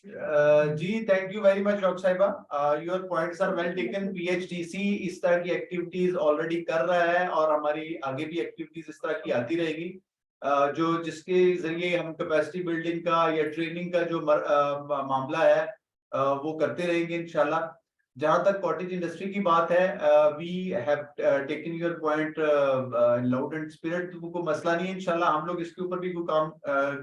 Ji thank you very much doctor साहिबा, your points are well taken. PHDC इस तरह की एक्टिविटीज ऑलरेडी कर रहा है और हमारी आगे भी एक्टिविटीज इस तरह की आती रहेगी, जो जिसके जरिए हम कैपेसिटी बिल्डिंग का या ट्रेनिंग का जो मामला है वो करते रहेंगे इंशाल्लाह। जहां तक कॉटेज इंडस्ट्री की बात है, we have taken your point loud and spirit, को मसला नहीं है इंशाल्लाह। हम लोग इसके ऊपर भी कोई काम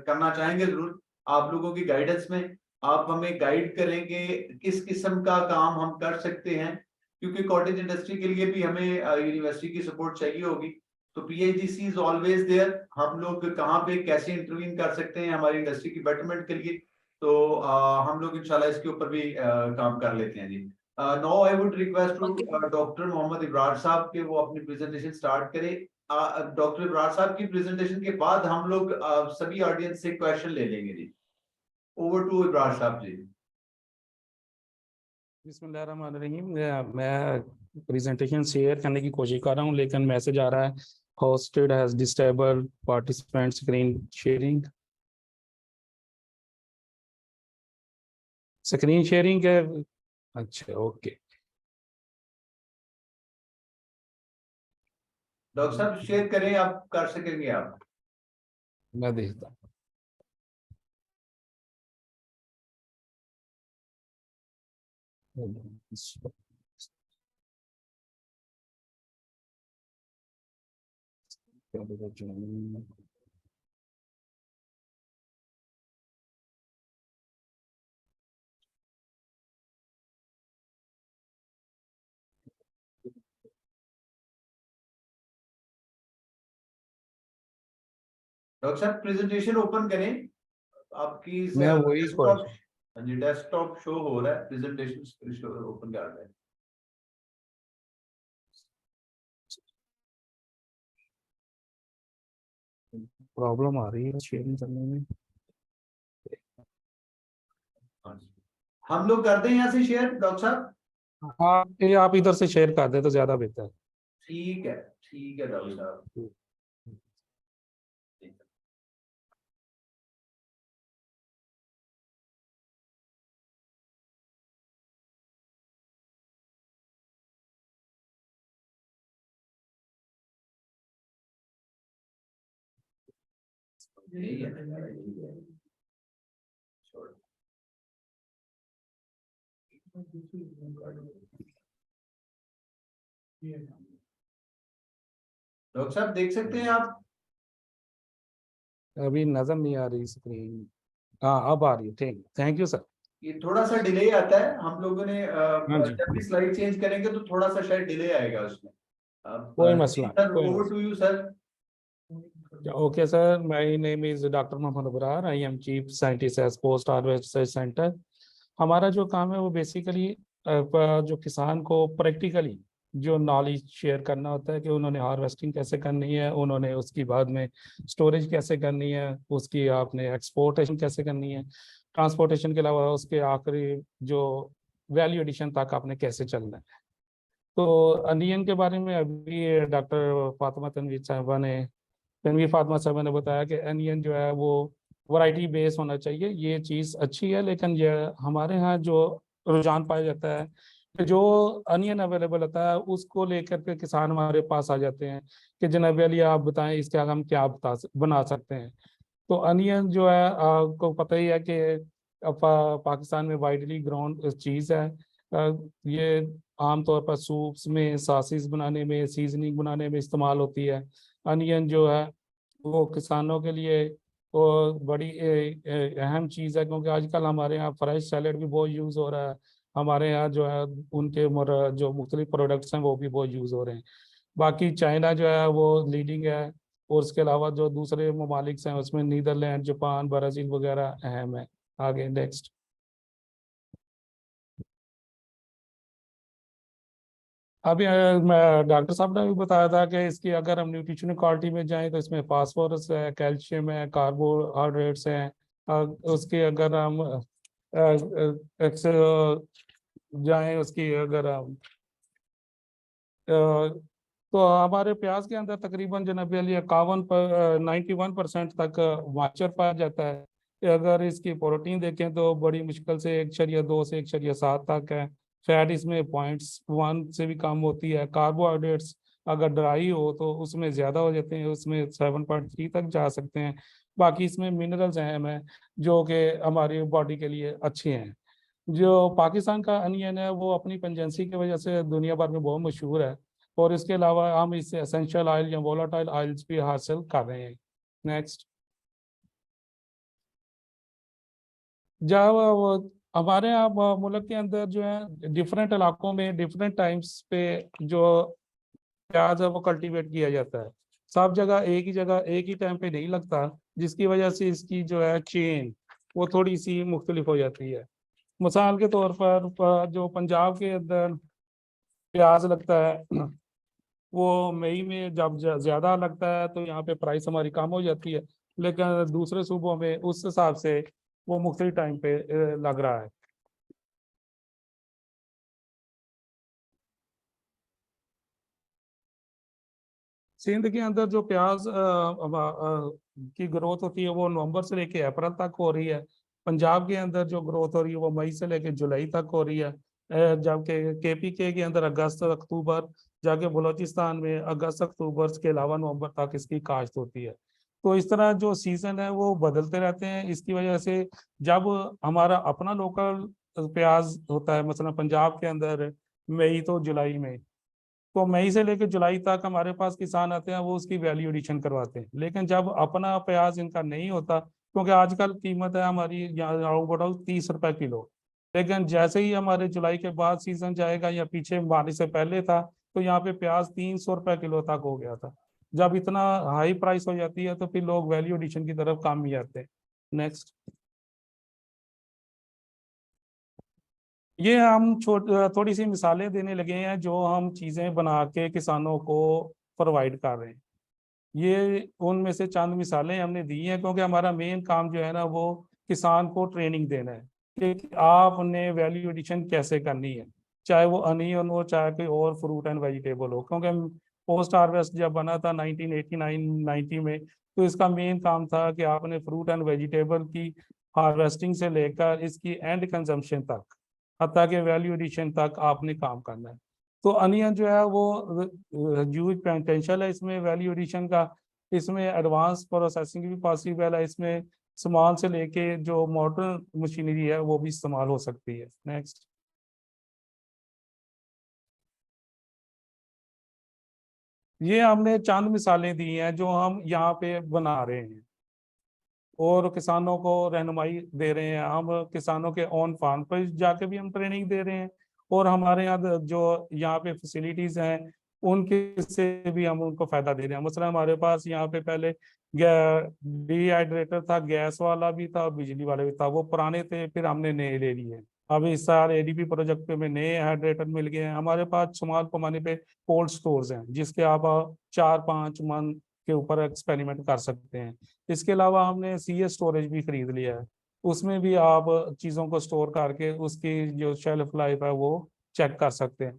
करना चाहेंगे जरूर आप लोगों की गाइडेंस में। आप हमें गाइड करेंगे किस किस्म का काम हम कर सकते हैं, क्योंकि कॉटेज इंडस्ट्री के लिए भी हमें यूनिवर्सिटी की सपोर्ट चाहिए होगी। तो पीएचडीसी इज ऑलवेज देयर। हम लोग कहाँ पे कैसे इंटरवीन कर सकते हैं हमारी इंडस्ट्री की बेटरमेंट के लिए, तो हम लोग इंशाल्लाह इसके ऊपर भी काम कर लेते हैं जी। Now I would request to doctor Mohammad Ibrar साहब के वो अपनी प्रेजेंटेशन स्टार्ट करें। डॉक्टर इब्रार साहब की प्रेजेंटेशन के बाद हम लोग सभी ऑडियंस से क्वेश्चन ले लेंगे जी। ओवर टू इब्रार साहब जी। बिस्मिल्लाहिर्रहमानिर्रहीम। मैं प्रेजेंटेशन शेयर करने की कोशिश कर रहा हूँ, लेकिन मैसेज आ रहा है hosted has disabled participant screen sharing है। अच्छा, ओके। डॉक्टर साहब शेयर करें, आप कर सकेंगे आप। मैं देखता हूँ। डॉक्टर साहब प्रेजेंटेशन ओपन करें आपकी मैं वही डेस्कटॉप। हाँ जी, डेस्कटॉप शो हो रहा है, प्रेजेंटेशन ओपन कर रहा है। प्रॉब्लम आ रही है शेयरिंग करने में। हाँ जी। हम लोग करते हैं यहाँ से शेयर डॉक्टर साहब। हाँ, ये आप इधर से शेयर कर दे तो ज्यादा बेहतर ठीक है, ठीक है डॉक्टर साहब। है। यही है ना, यही है। छोड़। डॉक्टर साहब देख सकते हैं आप। अभी नजर नहीं आ रही स्क्रीन। हाँ, अब आ रही है। Thank you sir. ये थोड़ा सा डिले आता है, हम लोगों ने हाँ जी, जब भी स्लाइड चेंज करेंगे तो थोड़ा सा शायद डिले आएगा उसमें। कोई मसला नहीं, सर कोई ओवर टू मसला। You sir. Okay, sir. My name is Dr. Mohammad Abrar. I am Chief Scientist at Post Harvest Research Center. हमारा जो काम है वो बेसिकली जो किसान को प्रैक्टिकली जो नॉलेज शेयर करना होता है कि उन्होंने हार्वेस्टिंग कैसे करनी है, उन्होंने उसकी बाद में स्टोरेज कैसे करनी है, उसकी आपने एक्सपोर्टेशन कैसे करनी है, ट्रांसपोर्टेशन के अलावा उसके आखिरी जो वैल्यू एडिशन तक आपने कैसे चलना है। तो अनियन के बारे में अभी डॉक्टर फातिमा तनवीर फातिमा साहब ने बताया कि अनियन जो है वो वैरायटी बेस होना चाहिए। ये चीज़ अच्छी है, लेकिन ये हमारे यहाँ जो रुझान पाया जाता है कि जो अनियन अवेलेबल होता है उसको लेकर के किसान हमारे पास आ जाते हैं कि जनाब अली आप बताएं इसके आगे हम क्या बना सकते हैं। तो अनियन जो है आपको पता ही है कि पाकिस्तान में वाइडली ग्रोन चीज़ है। ये आमतौर पर सूप्स में, सासिस बनाने में, सीजनिंग बनाने में इस्तेमाल होती है। अनियन जो है वो किसानों के लिए वो बड़ी अहम चीज़ है, क्योंकि आजकल हमारे यहाँ फ्रेश सैलेड भी बहुत यूज़ हो रहा है। हमारे यहाँ जो है उनके जो मुख्तलिफ प्रोडक्ट्स हैं वो भी बहुत यूज़ हो रहे हैं। बाकी चाइना जो है वो लीडिंग है, और उसके अलावा जो दूसरे ममालिक हैं उसमें नीदरलैंड, जापान, ब्राज़ील वगैरह अहम है। आगे नेक्स्ट। अभी मैं डॉक्टर साहब ने भी बताया था कि इसकी अगर हम न्यूट्रिशनल क्वालिटी में जाएं तो इसमें फास्फोरस है, कैल्शियम है, कार्बोहाइड्रेट्स हैं। उसके अगर हम जाएं उसकी अगर हम तो हमारे प्याज के अंदर तकरीबन जनाब अली 51 पर 91% तक मॉइस्चर पाया जाता है। अगर इसकी प्रोटीन देखें तो बड़ी मुश्किल से 1.2 से 1.7 तक है। फैट इसमें 0.1 से भी कम होती है। कार्बोहाइड्रेट्स अगर ड्राई हो तो उसमें ज़्यादा हो जाते हैं, उसमें 7.3 तक जा सकते हैं। बाकी इसमें मिनरल्स अहम हैं जो कि हमारी बॉडी के लिए अच्छे हैं। जो पाकिस्तान का अनियन है वो अपनी पंजेंसी की वजह से दुनिया भर में बहुत मशहूर है, और इसके अलावा हम इससे एसेंशियल ऑयल या वोलाटाइल ऑयल्स भी हासिल कर रहे हैं। नेक्स्ट। जब हमारे यहाँ मुल्क के अंदर जो है डिफरेंट इलाकों में डिफरेंट टाइम्स पे जो प्याज है वो कल्टीवेट किया जाता है। सब जगह एक ही टाइम पे नहीं लगता, जिसकी वजह से इसकी जो है चेन वो थोड़ी सी मुख्तलिफ हो जाती है। मिसाल के तौर पर जो पंजाब के अंदर प्याज लगता है वो मई में जब ज्यादा लगता है तो यहाँ पे प्राइस हमारी कम हो जाती है, लेकिन दूसरे सूबों में उस हिसाब से वो मुख्तलिफ टाइम पे लग रहा है। सिंध के अंदर जो प्याज की ग्रोथ होती है वो नवंबर से लेके अप्रैल तक हो रही है। पंजाब के अंदर जो ग्रोथ हो रही है वो मई से लेके जुलाई तक हो रही है। जबकि केपीके के अंदर अगस्त अक्टूबर, जाके बलूचिस्तान में अगस्त अक्टूबर के अलावा नवंबर तक इसकी काश्त होती है। तो इस तरह जो सीजन है वो बदलते रहते हैं। इसकी वजह से जब हमारा अपना लोकल प्याज होता है, मसलन पंजाब के अंदर मई तो जुलाई में, तो मई से लेकर जुलाई तक हमारे पास किसान आते हैं, वो उसकी वैल्यू एडिशन करवाते हैं। लेकिन जब अपना प्याज इनका नहीं होता, क्योंकि आजकल कीमत है हमारी यहाँ बढ़ाओ 30 रुपए किलो, लेकिन जैसे ही हमारे जुलाई के बाद सीजन जाएगा या पीछे बारिश से पहले था तो यहाँ पे प्याज 300 रुपए किलो तक हो गया था। जब इतना हाई प्राइस हो जाती है तो फिर लोग वैल्यू एडिशन की तरफ कम ही आते हैं। नेक्स्ट। ये हम थोड़ी सी मिसालें देने लगे हैं जो हम चीजें बना के किसानों को प्रोवाइड कर रहे हैं। ये उनमें से चंद मिसालें हमने दी हैं, क्योंकि हमारा मेन काम जो है ना वो किसान को ट्रेनिंग देना है कि आपने वैल्यू एडिशन कैसे करनी है, चाहे वो अनियन हो चाहे कोई और फ्रूट एंड वेजिटेबल हो। क्योंकि पोस्ट हार्वेस्ट जब बना था 1989-90 में, तो इसका मेन काम था कि आपने फ्रूट एंड वेजिटेबल की हार्वेस्टिंग से लेकर इसकी एंड कंजम्पशन तक, हत्ता के वैल्यू एडिशन तक आपने काम करना है। तो अनियन जो है वो ह्यूज पोटेंशियल है इसमें वैल्यू एडिशन का। इसमें एडवांस प्रोसेसिंग भी पॉसिबल है, इसमें स्मॉल से लेके जो मॉडर्न मशीनरी है वो भी इस्तेमाल हो सकती है। नेक्स्ट। ये हमने चंद मिसालें दी हैं जो हम यहाँ पे बना रहे हैं और किसानों को रहनुमाई दे रहे हैं। हम किसानों के ऑन फार्म पर जाके भी हम ट्रेनिंग दे रहे हैं, और हमारे यहाँ जो यहाँ पे फैसिलिटीज हैं उनके से भी हम उनको फायदा दे रहे हैं। मसला हमारे पास यहाँ पे पहले डिहाइड्रेटर था, गैस वाला भी था और बिजली वाला भी था, वो पुराने थे, फिर हमने नए ले लिए। अब इस साल एडीपी प्रोजेक्ट पे में नए हाइड्रेटर मिल गए हैं हमारे पास। शुमाल पैमाने पे कोल्ड स्टोर्स हैं जिसके आप 4-5 मन के ऊपर एक्सपेरिमेंट कर सकते हैं। इसके अलावा हमने सीए स्टोरेज भी खरीद लिया है, उसमें भी आप चीज़ों को स्टोर करके उसकी जो शेल्फ लाइफ है वो चेक कर सकते हैं।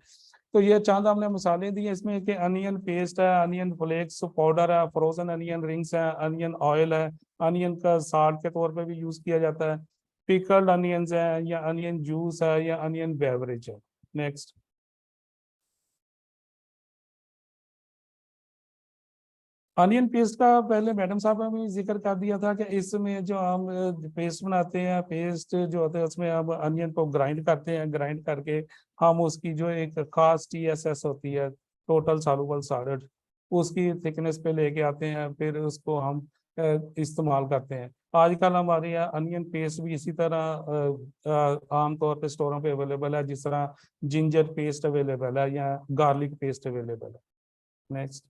तो ये चंद हमने मसाले दिए इसमें कि अनियन पेस्ट है, अनियन फ्लेक्स पाउडर है, फ्रोजन अनियन रिंग्स है, अनियन ऑयल है, अनियन का साल्ट के तौर पे भी यूज किया जाता है, पिकल्ड अनियंस है या अनियन जूस है या अनियन बेवरेज है। नेक्स्ट। अनियन पेस्ट का पहले मैडम साहब ने भी जिक्र कर दिया था कि इसमें जो हम पेस्ट बनाते हैं, पेस्ट जो होता है उसमें हम अनियन को ग्राइंड करते हैं, ग्राइंड करके हम उसकी जो एक खास TSS होती है, टोटल सॉल्युबल सॉलिड, उसकी थिकनेस पे लेके आते हैं, फिर उसको हम इस्तेमाल करते हैं। आजकल हमारे यहाँ अनियन पेस्ट भी इसी तरह आमतौर पे स्टोरों पे अवेलेबल है, जिस तरह जिंजर पेस्ट अवेलेबल है या गार्लिक पेस्ट अवेलेबल है। नेक्स्ट।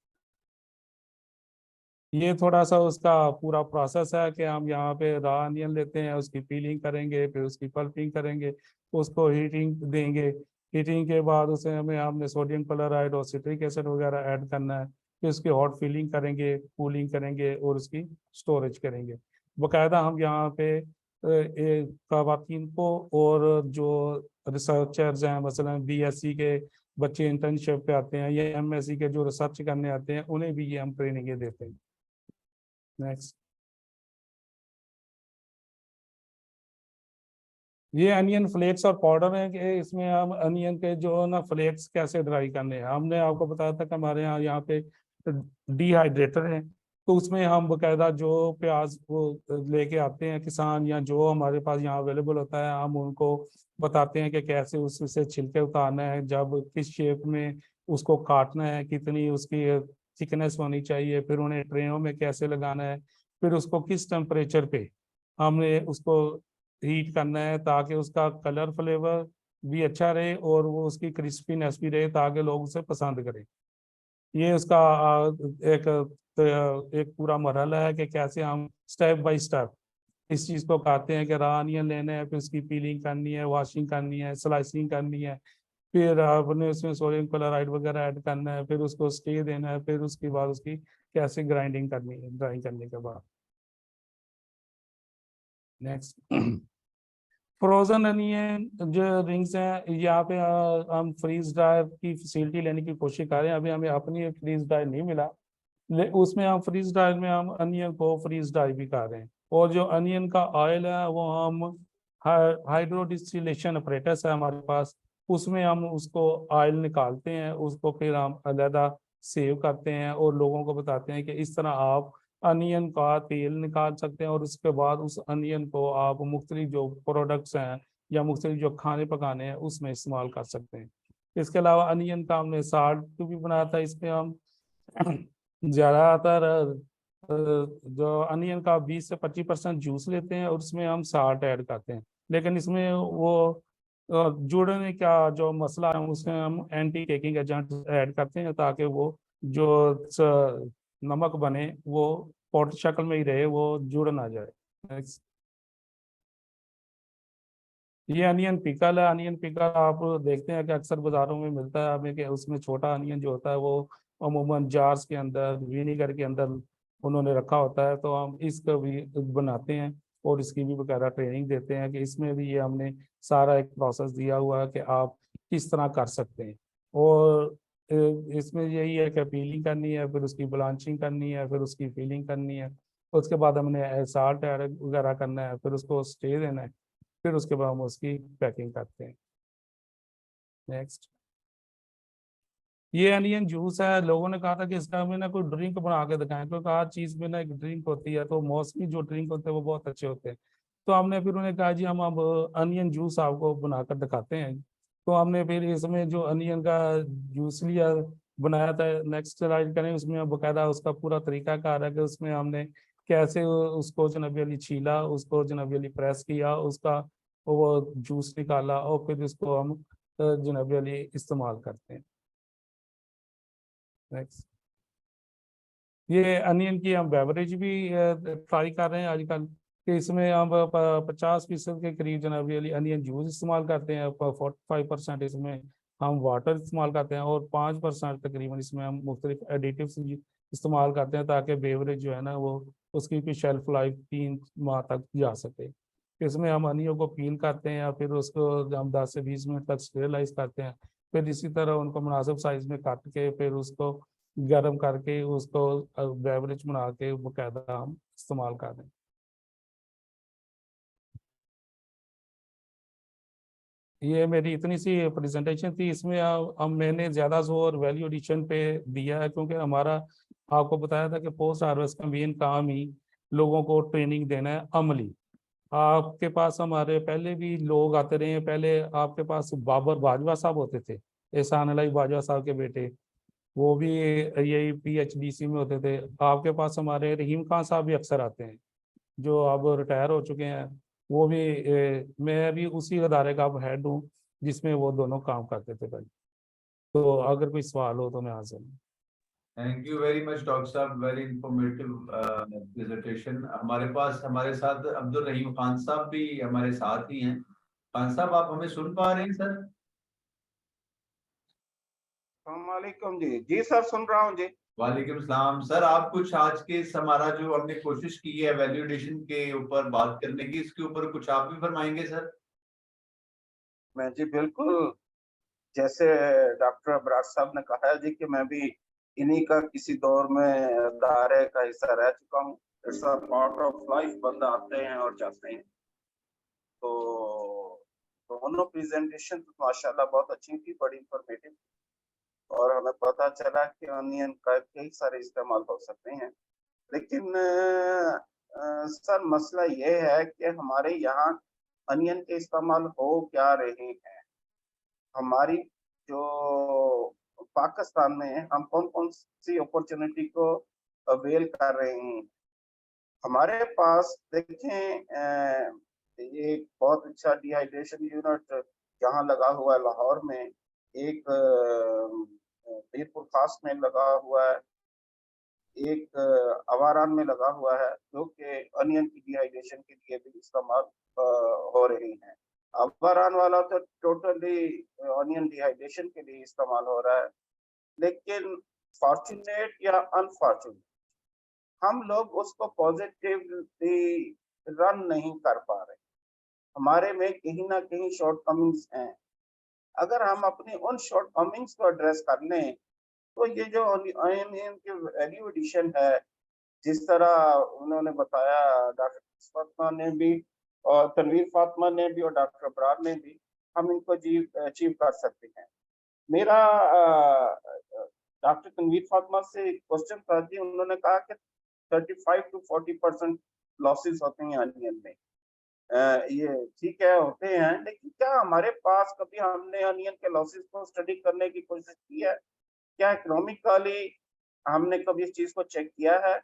ये थोड़ा सा उसका पूरा प्रोसेस है कि हम यहाँ पे रॉ अनियन लेते हैं, उसकी पीलिंग करेंगे, फिर उसकी पल्पिंग करेंगे, उसको हीटिंग देंगे। हीटिंग के बाद उसे हमने हमने सोडियम क्लोराइड और सिट्रिक एसिड वगैरह ऐड करना है। फिर उसकी हॉट फीलिंग करेंगे, कूलिंग करेंगे और उसकी स्टोरेज करेंगे। बाकायदा हम यहाँ पे खवातीन को और जो रिसर्चर्स हैं, मसलन BSc के बच्चे इंटर्नशिप पे आते हैं या MSc के जो रिसर्च करने आते हैं, उन्हें भी ये हम ट्रेनिंग देते हैं। नेक्स्ट। ये अनियन फ्लेक्स और पाउडर है कि इसमें हम अनियन के जो ना फ्लेक्स कैसे ड्राई करने हैं। हमने आपको बताया था कि हमारे यहाँ पे डिहाइड्रेटर है, तो उसमें हम बकायदा जो प्याज वो लेके आते हैं किसान या जो हमारे पास यहाँ अवेलेबल होता है, हम उनको बताते हैं कि कैसे उससे छिलके उतारना है, जब किस शेप में उसको काटना है, कितनी उसकी थिकनेस होनी चाहिए, फिर उन्हें ट्रेयों में कैसे लगाना है, फिर उसको किस टेम्परेचर पे हमने उसको हीट करना है ताकि उसका कलर फ्लेवर भी अच्छा रहे और वो उसकी क्रिस्पीनेस भी रहे ताकि लोग उसे पसंद करें। ये उसका एक पूरा मरहला है कि कैसे हम स्टेप बाय स्टेप इस चीज को करते हैं कि रॉ अनियन लेने हैं, फिर उसकी पीलिंग करनी है, वॉशिंग करनी है, स्लाइसिंग करनी है, फिर आपने उसमें सोडियम क्लोराइड वगैरह ऐड करना है, फिर उसको स्टे देना है, फिर उसके बाद उसकी कैसे ग्राइंडिंग करनी है, ग्राइंड करने के बाद। नेक्स्ट, फ्रोजन अनियन जो रिंग्स हैं, यहाँ पे हम फ्रीज ड्रायर की फैसिलिटी लेने की कोशिश कर रहे हैं। अभी हमें अपनी फ्रीज ड्रायर नहीं मिला, उसमें हम फ्रीज ड्रायर में हम अनियन को फ्रीज ड्राई भी कर रहे हैं। और जो अनियन का ऑयल है वो हम हाइड्रो डिस्टिलेशन अपरेटस है हमारे पास, उसमें हम उसको ऑयल निकालते हैं, उसको फिर हम अलहदा सेव करते हैं और लोगों को बताते हैं कि इस तरह आप अनियन का तेल निकाल सकते हैं और उसके बाद उस अनियन को आप मुख्तलिफ जो प्रोडक्ट्स हैं या मुख्तलिफ जो खाने पकाने हैं उसमें इस्तेमाल कर सकते हैं। इसके अलावा अनियन का हमने साल्ट भी बनाया था, इसमें हम ज्यादातर जो अनियन का 20 से 25% जूस लेते हैं और उसमें हम साल्ट ऐड करते हैं। लेकिन इसमें वो जुड़ने का जो मसला है उसमें हम एंटी केकिंग एजेंट ऐड करते हैं ताकि वो जो नमक बने वो पाउडर शक्ल में ही रहे, वो जुड़ ना जाए। Next. ये अनियन पिकल है। अनियन पिकल आप देखते हैं कि अक्सर बाजारों में मिलता है हमें, कि उसमें छोटा अनियन जो होता है वो अमूमन जार्स के अंदर विनीगर के अंदर उन्होंने रखा होता है, तो हम इसका भी बनाते हैं और इसकी भी बकायदा ट्रेनिंग देते हैं कि इसमें भी ये हमने सारा एक प्रोसेस दिया हुआ है कि आप किस तरह कर सकते हैं। और इसमें यही है कि पीलिंग करनी है, फिर उसकी ब्लांचिंग करनी है, फिर उसकी फीलिंग करनी है, उसके बाद हमने साल्ट वगैरह करना है, फिर उसको स्टे देना है, फिर उसके बाद हम उसकी पैकिंग करते हैं। नेक्स्ट, ये अनियन जूस है। लोगों ने कहा था कि इसका हमें ना कोई ड्रिंक बना के दिखाएं, क्योंकि हर चीज में ना एक ड्रिंक होती है, तो मोस्टली जो ड्रिंक होते हैं वो बहुत अच्छे होते हैं। तो हमने फिर उन्हें कहा जी हम अब अनियन जूस आपको बनाकर दिखाते हैं। तो हमने फिर इसमें जो अनियन का जूस लिया बनाया था, नेक्स्ट स्लाइड करें, उसमें अब बकायदा उसका पूरा तरीका कार है कि उसमें हमने कैसे उसको जनाबी अली छीला, उसको जनाबी अली प्रेस किया, उसका वो जूस निकाला और फिर उसको हम जनाबी अली इस्तेमाल करते हैं। नेक्स्ट, ये अनियन की हम बेवरेज भी ट्राई कर रहे हैं आजकल, कि इसमें हम 50% के करीब जनाब ये अनियन जूस इस्तेमाल करते हैं, 45% इसमें हम वाटर इस्तेमाल करते हैं और 5% तकरीबन इसमें हम मुख्तलिफ एडिटिव्स इस्तेमाल करते हैं ताकि बेवरेज जो है ना वो उसकी भी शेल्फ लाइफ 3 माह तक जा सके। इसमें हम अनियन को पील करते हैं या फिर उसको हम 10 से 20 मिनट तक स्टेरलाइज करते हैं, फिर इसी तरह उनको मुनासिब साइज में काट के फिर उसको गर्म करके उसको बेवरेज बना के बकायदा हम इस्तेमाल कर रहे हैं। ये मेरी इतनी सी प्रेजेंटेशन थी, इसमें अब मैंने ज़्यादा जोर वैल्यू एडिशन पे दिया है, क्योंकि हमारा आपको बताया था कि पोस्ट हार्वेस्ट का मेन काम ही लोगों को ट्रेनिंग देना है अमली। आपके पास हमारे पहले भी लोग आते रहे हैं, पहले आपके पास बाबर बाजवा साहब होते थे, एहसान अलाई बाजवा साहब के बेटे, वो भी यही PHDC में होते थे। आपके पास हमारे रहीम खान साहब भी अक्सर आते हैं जो अब रिटायर हो चुके हैं, वो भी मैं भी उसी अदारे का अब हेड हूँ जिसमें वो दोनों काम करते थे पहले। तो अगर कोई सवाल हो तो मैं हाजिर हूँ। Thank you very much doctor साहब, वेरी इंफॉर्मेटिव प्रेजेंटेशन। हमारे पास हमारे साथ अब्दुल रहीम खान साहब भी हमारे साथ ही हैं। खान साहब, आप हमें सुन पा रहे हैं सर? वालेकुम जी। जी सर, सुन रहा हूँ जी। वालेकुम सलाम सर। आप कुछ आज के हमारा जो हमने कोशिश की है वैल्यूडेशन के ऊपर बात करने की, इसके ऊपर कुछ आप भी फरमाएंगे सर? मैं जी बिल्कुल, जैसे डॉक्टर अबरार साहब ने कहा है जी कि मैं भी इन्हीं का किसी दौर में दायरे का हिस्सा रह चुका हूँ। It's a part of life, बंदा आते हैं और जाते हैं। तो दोनों प्रेजेंटेशन तो माशाल्लाह बहुत अच्छी थी, बड़ी इंफॉर्मेटिव, और हमें पता चला कि अनियन का कई सारे इस्तेमाल हो सकते हैं। लेकिन सर मसला ये है कि हमारे यहाँ अनियन के इस्तेमाल हो क्या रहे हैं। हमारी जो पाकिस्तान में हम कौन कौन सी अपॉर्चुनिटी को अवेल कर रहे हैं। हमारे पास देखें ये बहुत अच्छा डिहाइड्रेशन यूनिट जहाँ लगा हुआ है लाहौर में, एक मीरपुर खास में लगा हुआ है, एक अवारान में लगा हुआ है, जो कि अनियन की डिहाइड्रेशन के लिए भी इस्तेमाल हो रही हैं। अवारान वाला तो टोटली अनियन डिहाइड्रेशन के लिए इस्तेमाल हो रहा है, लेकिन फॉर्चुनेट या अनफॉर्चुनेट हम लोग उसको पॉजिटिवली रन नहीं कर पा रहे। हमारे में कहीं ना कहीं शॉर्टकमिंग्स हैं। अगर हम अपनी उन शॉर्टकमिंग्स को एड्रेस कर लें तो ये जो अनियन की वैल्यू एडिशन है, जिस तरह उन्होंने बताया डॉक्टर फातिमा ने भी और तनवीर फातिमा ने भी और डॉक्टर अबरार ने भी, हम इनको अचीव कर सकते हैं। मेरा डॉक्टर तनवीर फातिमा से क्वेश्चन था जी, उन्होंने कहा कि 35 to 40% लॉसेस होते हैं अनियन में। ये ठीक है, होते हैं, लेकिन क्या हमारे पास कभी हमने अनियन के लॉसेस को स्टडी करने की कोशिश की है? क्या इकोनॉमिकली हमने कभी इस चीज को चेक किया है?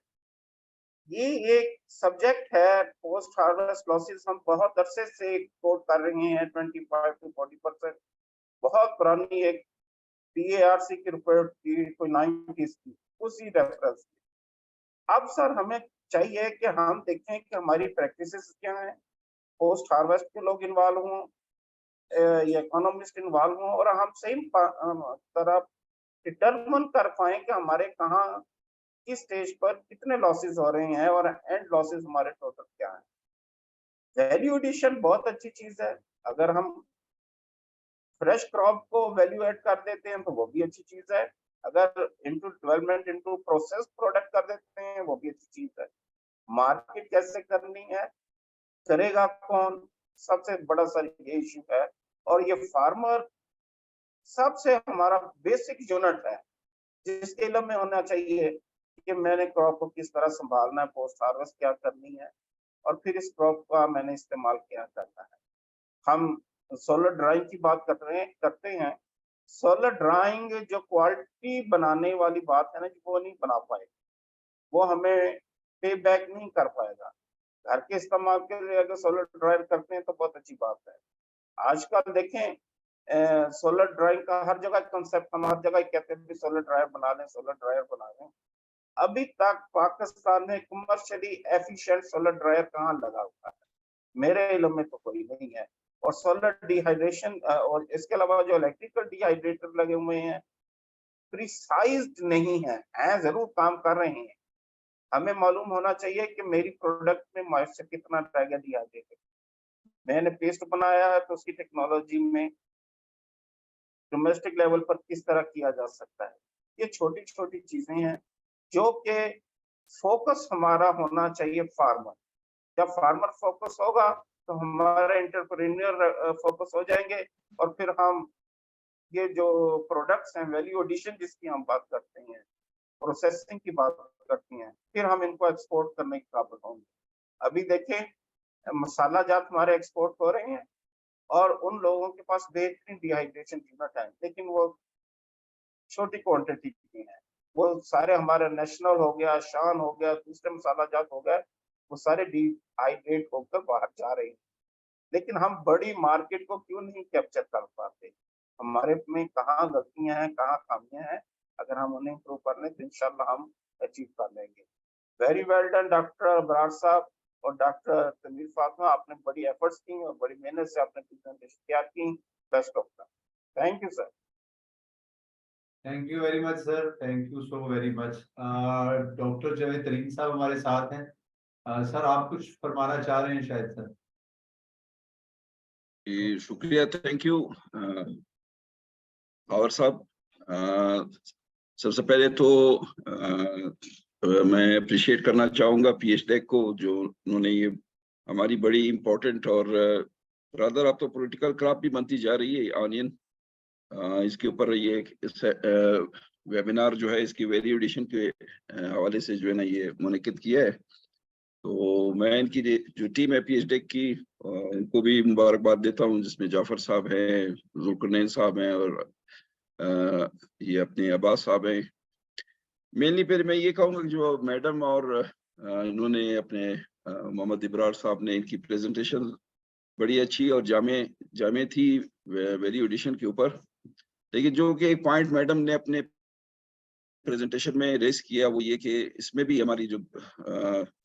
ये एक सब्जेक्ट है, पोस्ट हार्वेस्ट लॉसेस हम बहुत अरसे से कोट कर रहे हैं, 25 to 40%। बहुत पुरानी एक PARC की रिपोर्ट थी कोई 90s की, उसी रेफरेंस। अब सर हमें चाहिए कि हम देखें कि हमारी प्रैक्टिसेस क्या हैं, पोस्ट हार्वेस्ट के लोग इन्वॉल्व हों या इकोनॉमिस्ट इन्वॉल्व हों, और हम सही तरह डिटरमिन कर पाए कि हमारे कहाँ किस स्टेज पर कितने लॉसेस हो रहे हैं और एंड लॉसेस हमारे टोटल क्या है। वैल्यू एडिशन बहुत अच्छी चीज है। अगर हम फ्रेश क्रॉप को वैल्यू एड कर देते हैं तो वो भी अच्छी चीज है। अगर into development into process product कर देते हैं वो भी अच्छी चीज है। मार्केट कैसे करनी है, करेगा कौन, सबसे बड़ा सर ये इशू है। और ये फार्मर सबसे हमारा बेसिक यूनिट है जिसके इल्म में होना चाहिए कि मैंने क्रॉप को किस तरह संभालना है, पोस्ट हार्वेस्ट क्या करनी है, और फिर इस क्रॉप का मैंने इस्तेमाल क्या करना है। हम सोलर ड्राइंग की बात करते हैं। सोलर ड्राइंग जो क्वालिटी बनाने वाली बात है ना, वो नहीं बना पाएगा, वो हमें पे बैक नहीं कर पाएगा। घर के इस्तेमाल के लिए अगर सोलर ड्राइंग करते हैं तो बहुत अच्छी बात है। आजकल देखें सोलर ड्राइंग का हर जगह कंसेप्ट, हम हर जगह कहते हैं सोलर ड्रायर बना लें, सोलर ड्रायर बना लें। अभी तक पाकिस्तान में कमर्शियली एफिशिएंट सोलर ड्रायर कहाँ लगा हुआ है? मेरे इल्म में तो कोई नहीं है। और सोलर डिहाइड्रेशन और इसके अलावा जो इलेक्ट्रिकल डिहाइड्रेटर लगे हुए हैं प्रिसाइज्ड नहीं है, जरूर काम कर रहे हैं। हमें मालूम होना चाहिए कि मेरी प्रोडक्ट में मॉइस्चर कितना रहेगा डिहाइड्रेटेड। मैंने पेस्ट बनाया है तो उसकी टेक्नोलॉजी में डोमेस्टिक लेवल पर किस तरह किया जा सकता है। ये छोटी छोटी चीजें हैं जो कि फोकस हमारा होना चाहिए फार्मर। जब फार्मर फोकस होगा तो हमारे एंटरप्रेन्योर फोकस हो जाएंगे, और फिर हम ये जो प्रोडक्ट्स हैं, वैल्यू एडिशन जिसकी हम बात करते हैं, प्रोसेसिंग की बात करती हैं, फिर हम इनको एक्सपोर्ट करने के काबिल होंगे। अभी देखें मसाला जात हमारे एक्सपोर्ट हो रहे हैं और उन लोगों के पास बेहतरीन डिहाइड्रेशन यूनिट है, लेकिन वो छोटी क्वांटिटी की है। वो सारे हमारे नेशनल हो गया, शान हो गया, दूसरे मसाला जात हो गया, वो सारे डिहाइड्रेट होकर बाहर जा रहे हैं। लेकिन हम बड़ी मार्केट को क्यों नहीं कैप्चर कर पाते? हमारे में कहाँ गलतियां हैं, कहाँ खामियां हैं? अगर हम उन्हें इम्प्रूव कर लें तो इंशाल्लाह हम अचीव कर लेंगे। Very well done doctor Abrar साहब और डॉक्टर तनवीर फातिमा, आपने बड़ी एफर्ट्स की और बड़ी मेहनत से आपने प्रेजेंटेशन तैयार की। Best of luck. Thank you sir. Thank you very much sir, thank you so very much. Doctor Javed तरीन साहब हमारे साथ हैं। सर आप कुछ फरमाना चाह रहे हैं शायद सर? शुक्रिया, थैंक यू और साहब। सबसे पहले तो मैं अप्रिशिएट करना चाहूँगा PHDEC को, जो उन्होंने ये हमारी बड़ी इम्पोर्टेंट और रादर अब तो पॉलिटिकल क्रॉप भी बनती जा रही है ऑनियन। इसके ऊपर ये इस वेबिनार जो है इसकी वैल्यू एडिशन के हवाले से जो है ना ये मुनक्किद किया है। तो मैं इनकी जो टीम है PhD की उनको भी मुबारकबाद देता हूँ, जिसमें जाफर साहब हैं, जुल्करनैन साहब हैं और ये अपने अब्बास साहब हैं। मेनली फिर मैं ये कहूँगा कि जो मैडम और इन्होंने अपने मोहम्मद इब्रार साहब ने इनकी प्रेजेंटेशन बड़ी अच्छी और जामे थी वैल्यू एडिशन के ऊपर। लेकिन जो कि एक पॉइंट मैडम ने अपने प्रेजेंटेशन में रेस किया वो ये कि इसमें भी हमारी जो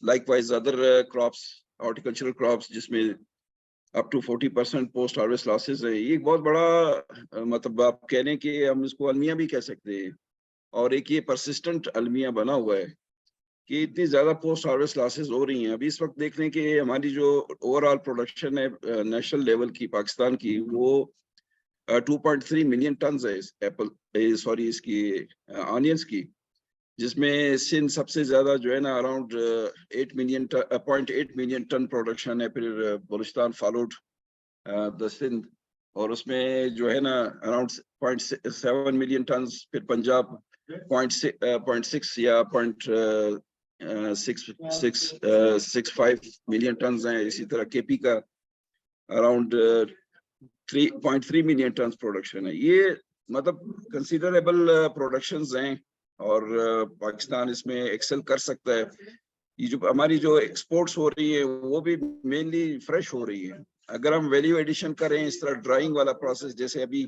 likewise other crops, horticultural crops, जिसमें up to 40% post harvest losses है। ये एक बहुत बड़ा मतलब आप कह लें कि हम इसको अलमिया भी कह सकते हैं, और एक ये परसिस्टेंट अलमिया बना हुआ है कि इतनी ज्यादा पोस्ट हार्वेस्ट लॉसेस हो रही हैं। अभी इस वक्त देख लें कि हमारी जो ओवरऑल प्रोडक्शन है नेशनल लेवल की पाकिस्तान की, वो 2.3 मिलियन टन है इस इसकी ऑनियंस की, जिसमें सिंध सबसे ज्यादा जो है ना around 8 million 0.8 million ton production है। फिर बलूचिस्तान फॉलोड द सिंध, और उसमें जो है ना अराउंड 0.7 मिलियन टन। फिर पंजाब 0.6 या 0.65 मिलियन टन है। इसी तरह KP का अराउंड 3.3 मिलियन टन प्रोडक्शन है। ये मतलब कंसीडरेबल प्रोडक्शंस हैं, और पाकिस्तान इसमें एक्सेल कर सकता है। ये जो हमारी जो एक्सपोर्ट्स हो रही है वो भी मेनली फ्रेश हो रही है। अगर हम वैल्यू एडिशन करें इस तरह ड्राइंग वाला प्रोसेस, जैसे अभी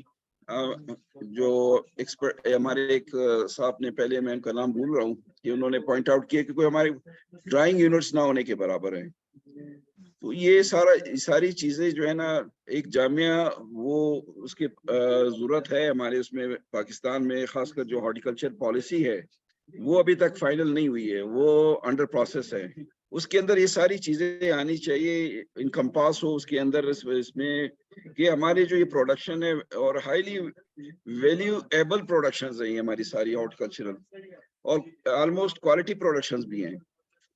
जो एक्सपर्ट हमारे एक साहब ने, पहले मैं उनका नाम भूल रहा हूँ, कि उन्होंने पॉइंट आउट किया कि कोई हमारे ड्राइंग यूनिट्स ना होने के बराबर है। तो ये सारी चीजें जो है ना एक जामिया वो उसकी जरूरत है हमारे उसमें पाकिस्तान में, खासकर जो हॉर्टिकल्चर पॉलिसी है वो अभी तक फाइनल नहीं हुई है, वो अंडर प्रोसेस है। उसके अंदर ये सारी चीजें आनी चाहिए, इनकम्पास हो उसके अंदर इसमें कि हमारी जो ये प्रोडक्शन है और हाईली वैल्यूएबल प्रोडक्शंस हैं हमारी सारी हॉर्टिकल्चरल, और ऑलमोस्ट क्वालिटी प्रोडक्शंस भी हैं।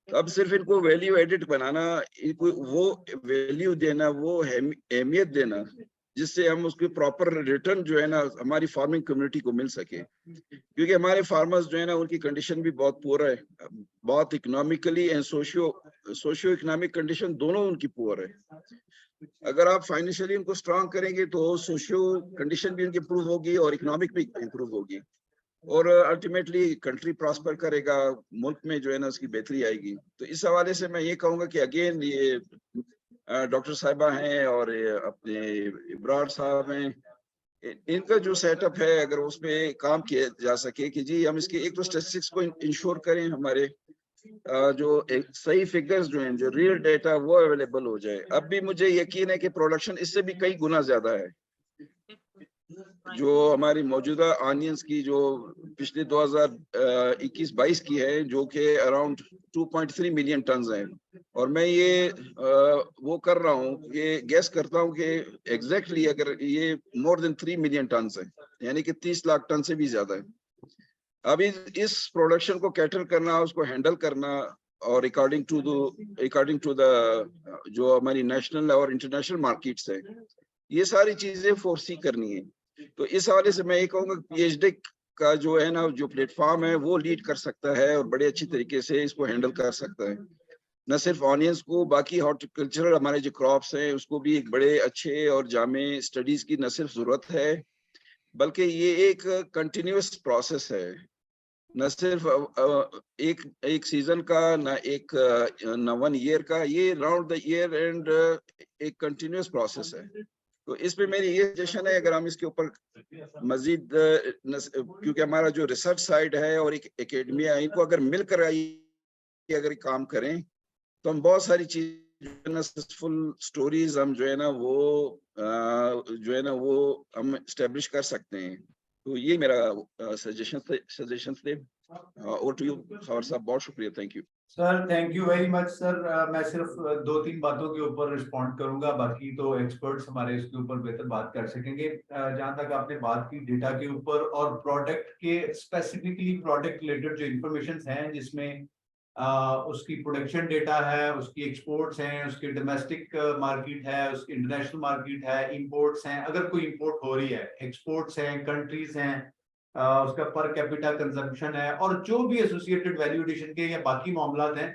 अब सिर्फ इनको वैल्यू एडिट बनाना, इनको वो वैल्यू देना, वो अहमियत देना, जिससे हम उसके प्रॉपर रिटर्न जो है ना हमारी फार्मिंग कम्युनिटी को मिल सके। क्योंकि हमारे फार्मर्स जो है ना उनकी कंडीशन भी बहुत पुअर है, बहुत economically and socio economic condition दोनों उनकी पुअर है। अगर आप फाइनेंशियली उनको स्ट्रांग करेंगे तो सोशियो कंडीशन भी उनकी इंप्रूव होगी और इकोनॉमिक भी इंप्रूव होगी, और अल्टीमेटली कंट्री प्रॉस्पर करेगा, मुल्क में जो है ना उसकी बेहतरी आएगी। तो इस हवाले से मैं ये कहूंगा कि अगेन ये डॉक्टर साहिबा हैं और अपने इब्रार साहब हैं, इनका जो सेटअप है अगर उसमें काम किया जा सके कि जी हम इसके एक तो स्टैटिस्टिक्स को इंश्योर करें, हमारे जो एक सही फिगर्स जो हैं, जो रियल डेटा वो अवेलेबल हो जाए। अब भी मुझे यकीन है कि प्रोडक्शन इससे भी कई गुना ज्यादा है। जो हमारी मौजूदा ऑनियंस की जो पिछले 2021-22 की है, जो कि अराउंड 2.3 मिलियन टन है, और मैं ये वो कर रहा हूँ, ये गैस करता हूँ कि एग्जैक्टली अगर ये मोर देन 3 मिलियन टन है, यानी कि 30 लाख टन से भी ज्यादा है। अभी इस प्रोडक्शन को कैटर करना, उसको हैंडल करना, और अकॉर्डिंग टू द जो हमारी नेशनल और इंटरनेशनल मार्केट्स है, ये सारी चीजें फोर्सी करनी है। तो इस हवाले से मैं ये कहूँगा PhD का जो है ना जो प्लेटफॉर्म है वो लीड कर सकता है और बड़े अच्छी तरीके से इसको हैंडल कर सकता है। न सिर्फ ऑनियंस को, बाकी हॉर्टिकल्चरल हमारे जो क्रॉप्स हैं उसको भी एक बड़े अच्छे और जामे स्टडीज की न सिर्फ जरूरत है, बल्कि ये एक कंटिन्यूअस प्रोसेस है। न सिर्फ एक सीजन का, न 1 ईयर का, ये राउंड द ईयर एंड एक कंटिन्यूअस प्रोसेस है। तो इस पे मेरी ये सजेशन है, अगर हम इसके ऊपर मजीद क्योंकि हमारा जो रिसर्च साइड है और एक एकेडमिया, इनको अगर मिलकर अगर काम करें तो हम बहुत सारी चीज सक्सेसफुल स्टोरीज हम जो है ना वो हम एस्टेब्लिश कर सकते हैं। तो ये मेरा सजेशन थे। ओवर टू यू खबर साहब, बहुत शुक्रिया, thank you sir. Thank you very much sir. मैं सिर्फ 2-3 बातों के ऊपर रिस्पॉन्ड करूंगा, बाकी तो एक्सपर्ट्स हमारे इसके ऊपर बेहतर बात कर सकेंगे। जहां तक आपने बात की डेटा के ऊपर और प्रोडक्ट के स्पेसिफिकली प्रोडक्ट रिलेटेड जो इंफॉर्मेशन हैं, जिसमें उसकी प्रोडक्शन डेटा है, उसकी एक्सपोर्ट्स हैं, उसकी डोमेस्टिक मार्केट है, उसकी इंटरनेशनल मार्केट है, इंपोर्ट्स हैं, अगर कोई इंपोर्ट हो रही है, एक्सपोर्ट्स हैं, कंट्रीज हैं, उसका पर कैपिटा कंजम्पशन है, और जो भी एसोसिएटेड वैल्यू एडिशन के या बाकी मामलात हैं।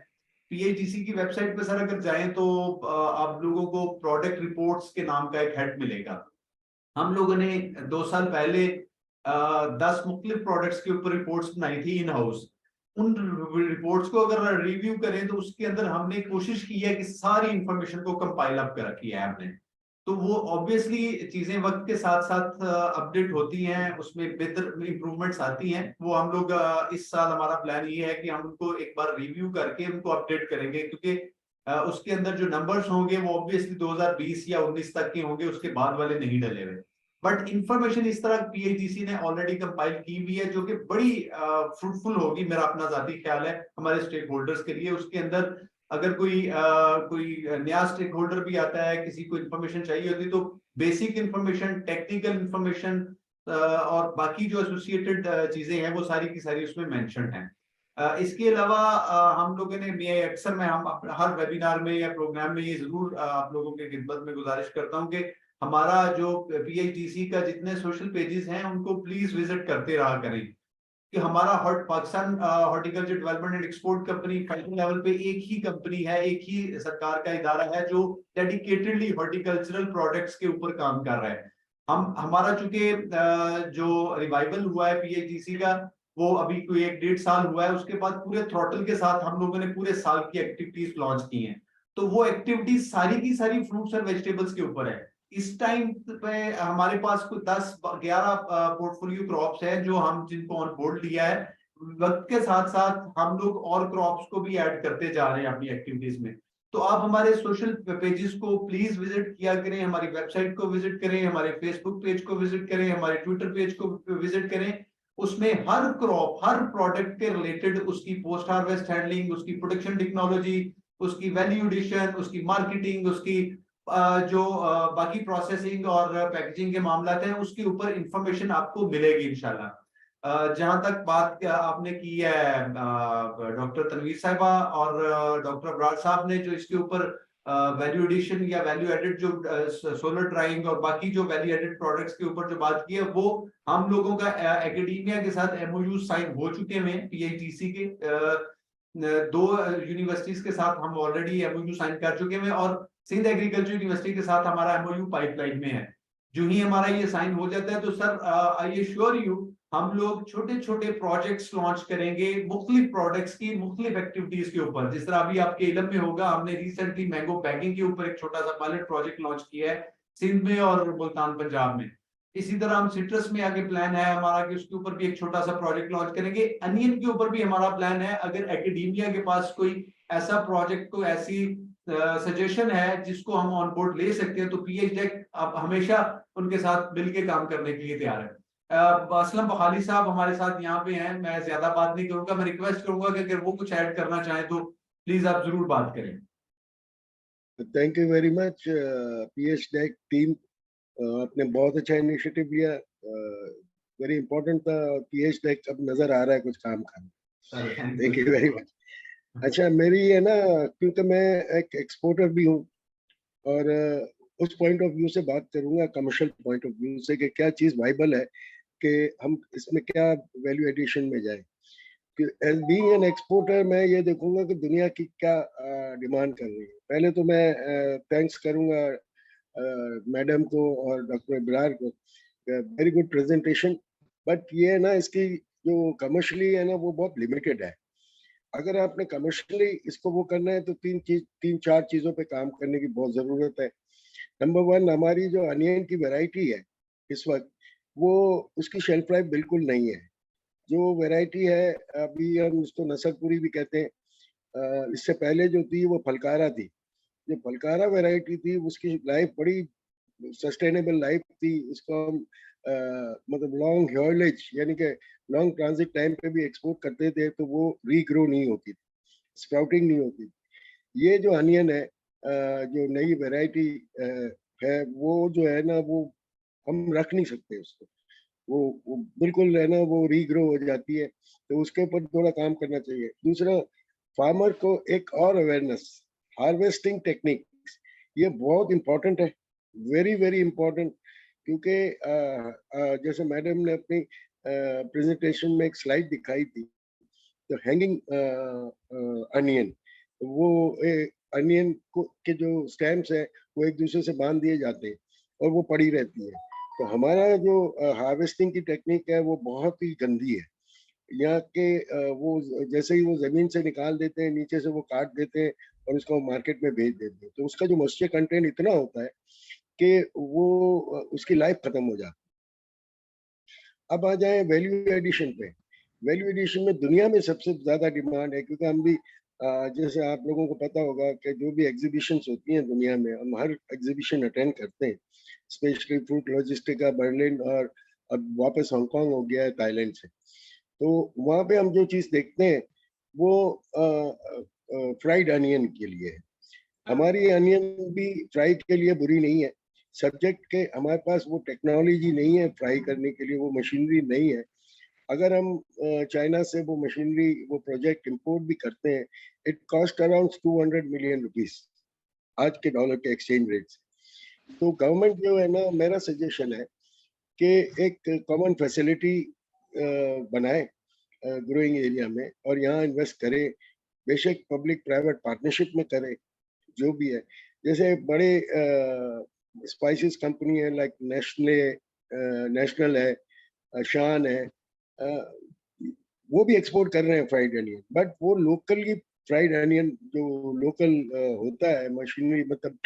पीएचडीसी की वेबसाइट पे सर अगर जाएं तो आप लोगों को प्रोडक्ट रिपोर्ट्स के नाम का एक हेड मिलेगा। हम लोगों ने 2 साल पहले 10 मुख्तलिफ प्रोडक्ट्स के ऊपर रिपोर्ट्स बनाई थी इन हाउस। उन रिपोर्ट्स को अगर रिव्यू करें तो उसके अंदर हमने कोशिश की है कि सारी इंफॉर्मेशन को कंपाइल अप कर रखी है हमने। तो वो ऑब्वियसली चीजें वक्त के साथ साथ अपडेट होती हैं, उसमें बेहतर इंप्रूवमेंट्स आती हैं। वो हम लोग इस साल हमारा प्लान ये है कि हम उनको एक बार रिव्यू करके उनको अपडेट करेंगे, क्योंकि उसके अंदर जो नंबर्स होंगे वो ऑब्वियसली 2020 या 19 तक के होंगे, उसके बाद वाले नहीं डले हुए। बट इंफॉर्मेशन इस तरह पीएचडीसी ने ऑलरेडी कंपाइल की हुई है, जो कि बड़ी फ्रूटफुल होगी, मेरा अपना जाती ख्याल है, हमारे स्टेक होल्डर्स के लिए। उसके अंदर अगर कोई नया स्टेक होल्डर भी आता है, किसी को इंफॉर्मेशन चाहिए होती, तो बेसिक इंफॉर्मेशन, टेक्निकल इंफॉर्मेशन और बाकी जो एसोसिएटेड चीजें हैं वो सारी की सारी उसमें मेंशन है। इसके अलावा हम लोगों ने अक्सर मैं हम हर वेबिनार में या प्रोग्राम में ये जरूर आप लोगों के खिदमत में गुजारिश करता हूँ कि हमारा जो पीएचडीसी का जितने सोशल पेजेस हैं उनको प्लीज विजिट करते रहा करें, कि हमारा Pakistan horticulture development and export company federal level पे एक ही कंपनी है, एक ही सरकार का इदारा है जो डेडिकेटेडली हॉर्टिकल्चरल प्रोडक्ट्स के ऊपर काम कर रहा है। हमारा चूंकि जो रिवाइवल हुआ है पीएचडीसी का वो अभी कोई 1-1.5 साल हुआ है, उसके बाद पूरे थ्रॉटल के साथ हम लोगों ने पूरे साल की एक्टिविटीज लॉन्च की हैं। तो वो एक्टिविटीज सारी की सारी फ्रूट्स और वेजिटेबल्स के ऊपर है। इस टाइम पे हमारे पास कुछ 10-11 पोर्टफोलियो क्रॉप्स हैं जो हम जिनको ऑन बोर्ड लिया है। वक्त के साथ साथ हम लोग और क्रॉप्स को भी ऐड करते जा रहे हैं अपनी एक्टिविटीज में। तो आप हमारे सोशल पेजेस को प्लीज विजिट किया करें, हमारी वेबसाइट को विजिट करें, हमारे फेसबुक पेज को विजिट करें, हमारे ट्विटर पेज को विजिट करें। उसमें हर क्रॉप, हर प्रोडक्ट के रिलेटेड उसकी पोस्ट हार्वेस्ट हैंडलिंग, उसकी प्रोडक्शन टेक्नोलॉजी, उसकी वैल्यू एडिशन, उसकी मार्केटिंग, उसकी जो बाकी प्रोसेसिंग और पैकेजिंग के मामला हैं उसके ऊपर इंफॉर्मेशन आपको मिलेगी इंशाल्लाह। जहां तक बात आपने की है डॉक्टर तनवीर साहिबा और डॉक्टर अबरार साहब ने जो इसके ऊपर वैल्यू एडिशन या वैल्यू एडेड जो सोलर ड्राइंग और बाकी जो वैल्यू एडेड प्रोडक्ट्स के ऊपर जो बात की है, वो हम लोगों का एकेडमिया के साथ एमओयू साइन हो चुके हैं। पीएचडीसी के 2 यूनिवर्सिटीज के साथ हम ऑलरेडी एमओयू साइन कर चुके हैं और सिंध एग्रीकल्चर यूनिवर्सिटी के साथ हमारा एमओयू पाइपलाइन में है। जो ही हमारा ये साइन हो जाता है तो सर आई एश्योर यू हम लोग छोटे छोटे प्रोजेक्ट्स लॉन्च करेंगे मुख्तलिफ प्रोडक्ट्स की मुख्तलिफ एक्टिविटीज के ऊपर। जिस तरह अभी आपके इल्म में होगा, हमने रिसेंटली मैंगो पैकिंग के ऊपर एक छोटा सा पायलट प्रोजेक्ट लॉन्च किया है सिंध में और मुल्तान पंजाब में। इसी तरह हम सिट्रस में आगे प्लान है हमारा कि उसके ऊपर भी एक छोटा सा प्रोजेक्ट लॉन्च करेंगे। अनियन के ऊपर भी हमारा प्लान है। अगर एकेडमिया के पास कोई ऐसा प्रोजेक्ट, को ऐसी सजेशन है जिसको हम ऑन बोर्ड ले सकते हैं, तो पीएचडेक आप हमेशा उनके साथ मिलकर काम करने के लिए तैयार है। असलम बखाली साहब हमारे साथ यहाँ पे हैं, मैं ज्यादा बात नहीं करूंगा, मैं रिक्वेस्ट करूंगा कि अगर वो कुछ ऐड करना चाहें तो प्लीज आप जरूर बात करें। थैंक यू वेरी मच पीएचडेक टीम, आपने बहुत अच्छा इनिशिएटिव लिया, वेरी इंपॉर्टेंट था। पीएचडेक अब नजर आ रहा है कुछ काम करना। Thank you very much. अच्छा, मेरी है ना, क्योंकि मैं एक एक्सपोर्टर भी हूँ और उस पॉइंट ऑफ व्यू से बात करूंगा, कमर्शियल पॉइंट ऑफ व्यू से, कि क्या चीज वाइबल है, कि हम इसमें क्या वैल्यू एडिशन में जाए। एज बीइंग एन एक्सपोर्टर मैं ये देखूंगा कि दुनिया की क्या डिमांड कर रही है। पहले तो मैं थैंक्स करूंगा मैडम को और डॉक्टर इब्रार को, वेरी गुड प्रेजेंटेशन। बट ये ना, इसकी जो कमर्शियली है ना वो बहुत लिमिटेड है। अगर आपने कमर्शियली इसको वो करना है तो 3-4 चीजों पे काम करने की बहुत जरूरत है। नंबर 1, हमारी जो अनियन की वैरायटी है इस वक्त, वो उसकी शेल्फ लाइफ बिल्कुल नहीं है। जो वैरायटी है, अभी हम उसको नसरपुरी भी कहते हैं, इससे पहले जो थी वो फलकारा थी। जो फलकारा वैरायटी थी उसकी लाइफ बड़ी सस्टेनेबल लाइफ थी। उसको हम मतलब लॉन्ग हॉलेज यानी कि लॉन्ग ट्रांजिट टाइम पे भी एक्सपोर्ट करते थे, तो वो रीग्रो नहीं होती थी, स्प्राउटिंग नहीं होती थी। ये जो अनियन है, जो नई वैरायटी है, वो जो है ना, वो हम रख नहीं सकते उसको, वो बिल्कुल है ना, वो रीग्रो हो जाती है। तो उसके ऊपर थोड़ा काम करना चाहिए। दूसरा, फार्मर को एक और अवेयरनेस, हार्वेस्टिंग टेक्निक्स, ये बहुत इंपॉर्टेंट है, वेरी वेरी इंपॉर्टेंट, क्योंकि जैसे मैडम ने अपनी प्रेजेंटेशन में एक स्लाइड दिखाई थी, तो हैंगिंग अनियन, वो अनियन को के जो स्टेम्स है वो एक दूसरे से बांध दिए जाते हैं और वो पड़ी रहती है। तो हमारा जो हार्वेस्टिंग की टेक्निक है वो बहुत ही गंदी है। यहाँ के वो जैसे ही वो जमीन से निकाल देते हैं, नीचे से वो काट देते हैं और उसको मार्केट में बेच देते हैं, तो उसका जो मॉइस्चर कंटेंट इतना होता है कि वो उसकी लाइफ खत्म हो जाती है। अब आ जाए वैल्यू एडिशन पे। वैल्यू एडिशन में दुनिया में सबसे ज्यादा डिमांड है, क्योंकि हम भी जैसे आप लोगों को पता होगा कि जो भी एग्जीबिशंस होती हैं दुनिया में, हम हर एग्जीबिशन अटेंड करते हैं, स्पेशली फ्रूट लॉजिस्टिका बर्लिन, और अब वापस हांगकांग हो गया है थाईलैंड से। तो वहाँ पे हम जो चीज देखते हैं वो फ्राइड अनियन के लिए है। हमारी अनियन भी फ्राई के लिए बुरी नहीं है, सब्जेक्ट के हमारे पास वो टेक्नोलॉजी नहीं है फ्राई करने के लिए, वो मशीनरी नहीं है। अगर हम चाइना से वो मशीनरी, वो प्रोजेक्ट इंपोर्ट भी करते हैं, it cost around 200 million rupees आज के डॉलर के एक्सचेंज रेट से। तो गवर्नमेंट जो है ना, मेरा सजेशन है कि एक कॉमन फैसिलिटी बनाए ग्रोइंग एरिया में और यहाँ इन्वेस्ट करे, बेशक पब्लिक प्राइवेट पार्टनरशिप में करे, जो भी है। जैसे बड़े स्पाइसेस कंपनी है लाइक नेशनल है, शान है, वो भी एक्सपोर्ट कर रहे हैं फ्राइड अनियन, बट वो लोकली फ्राइड अनियन जो लोकल होता है मशीनरी, मतलब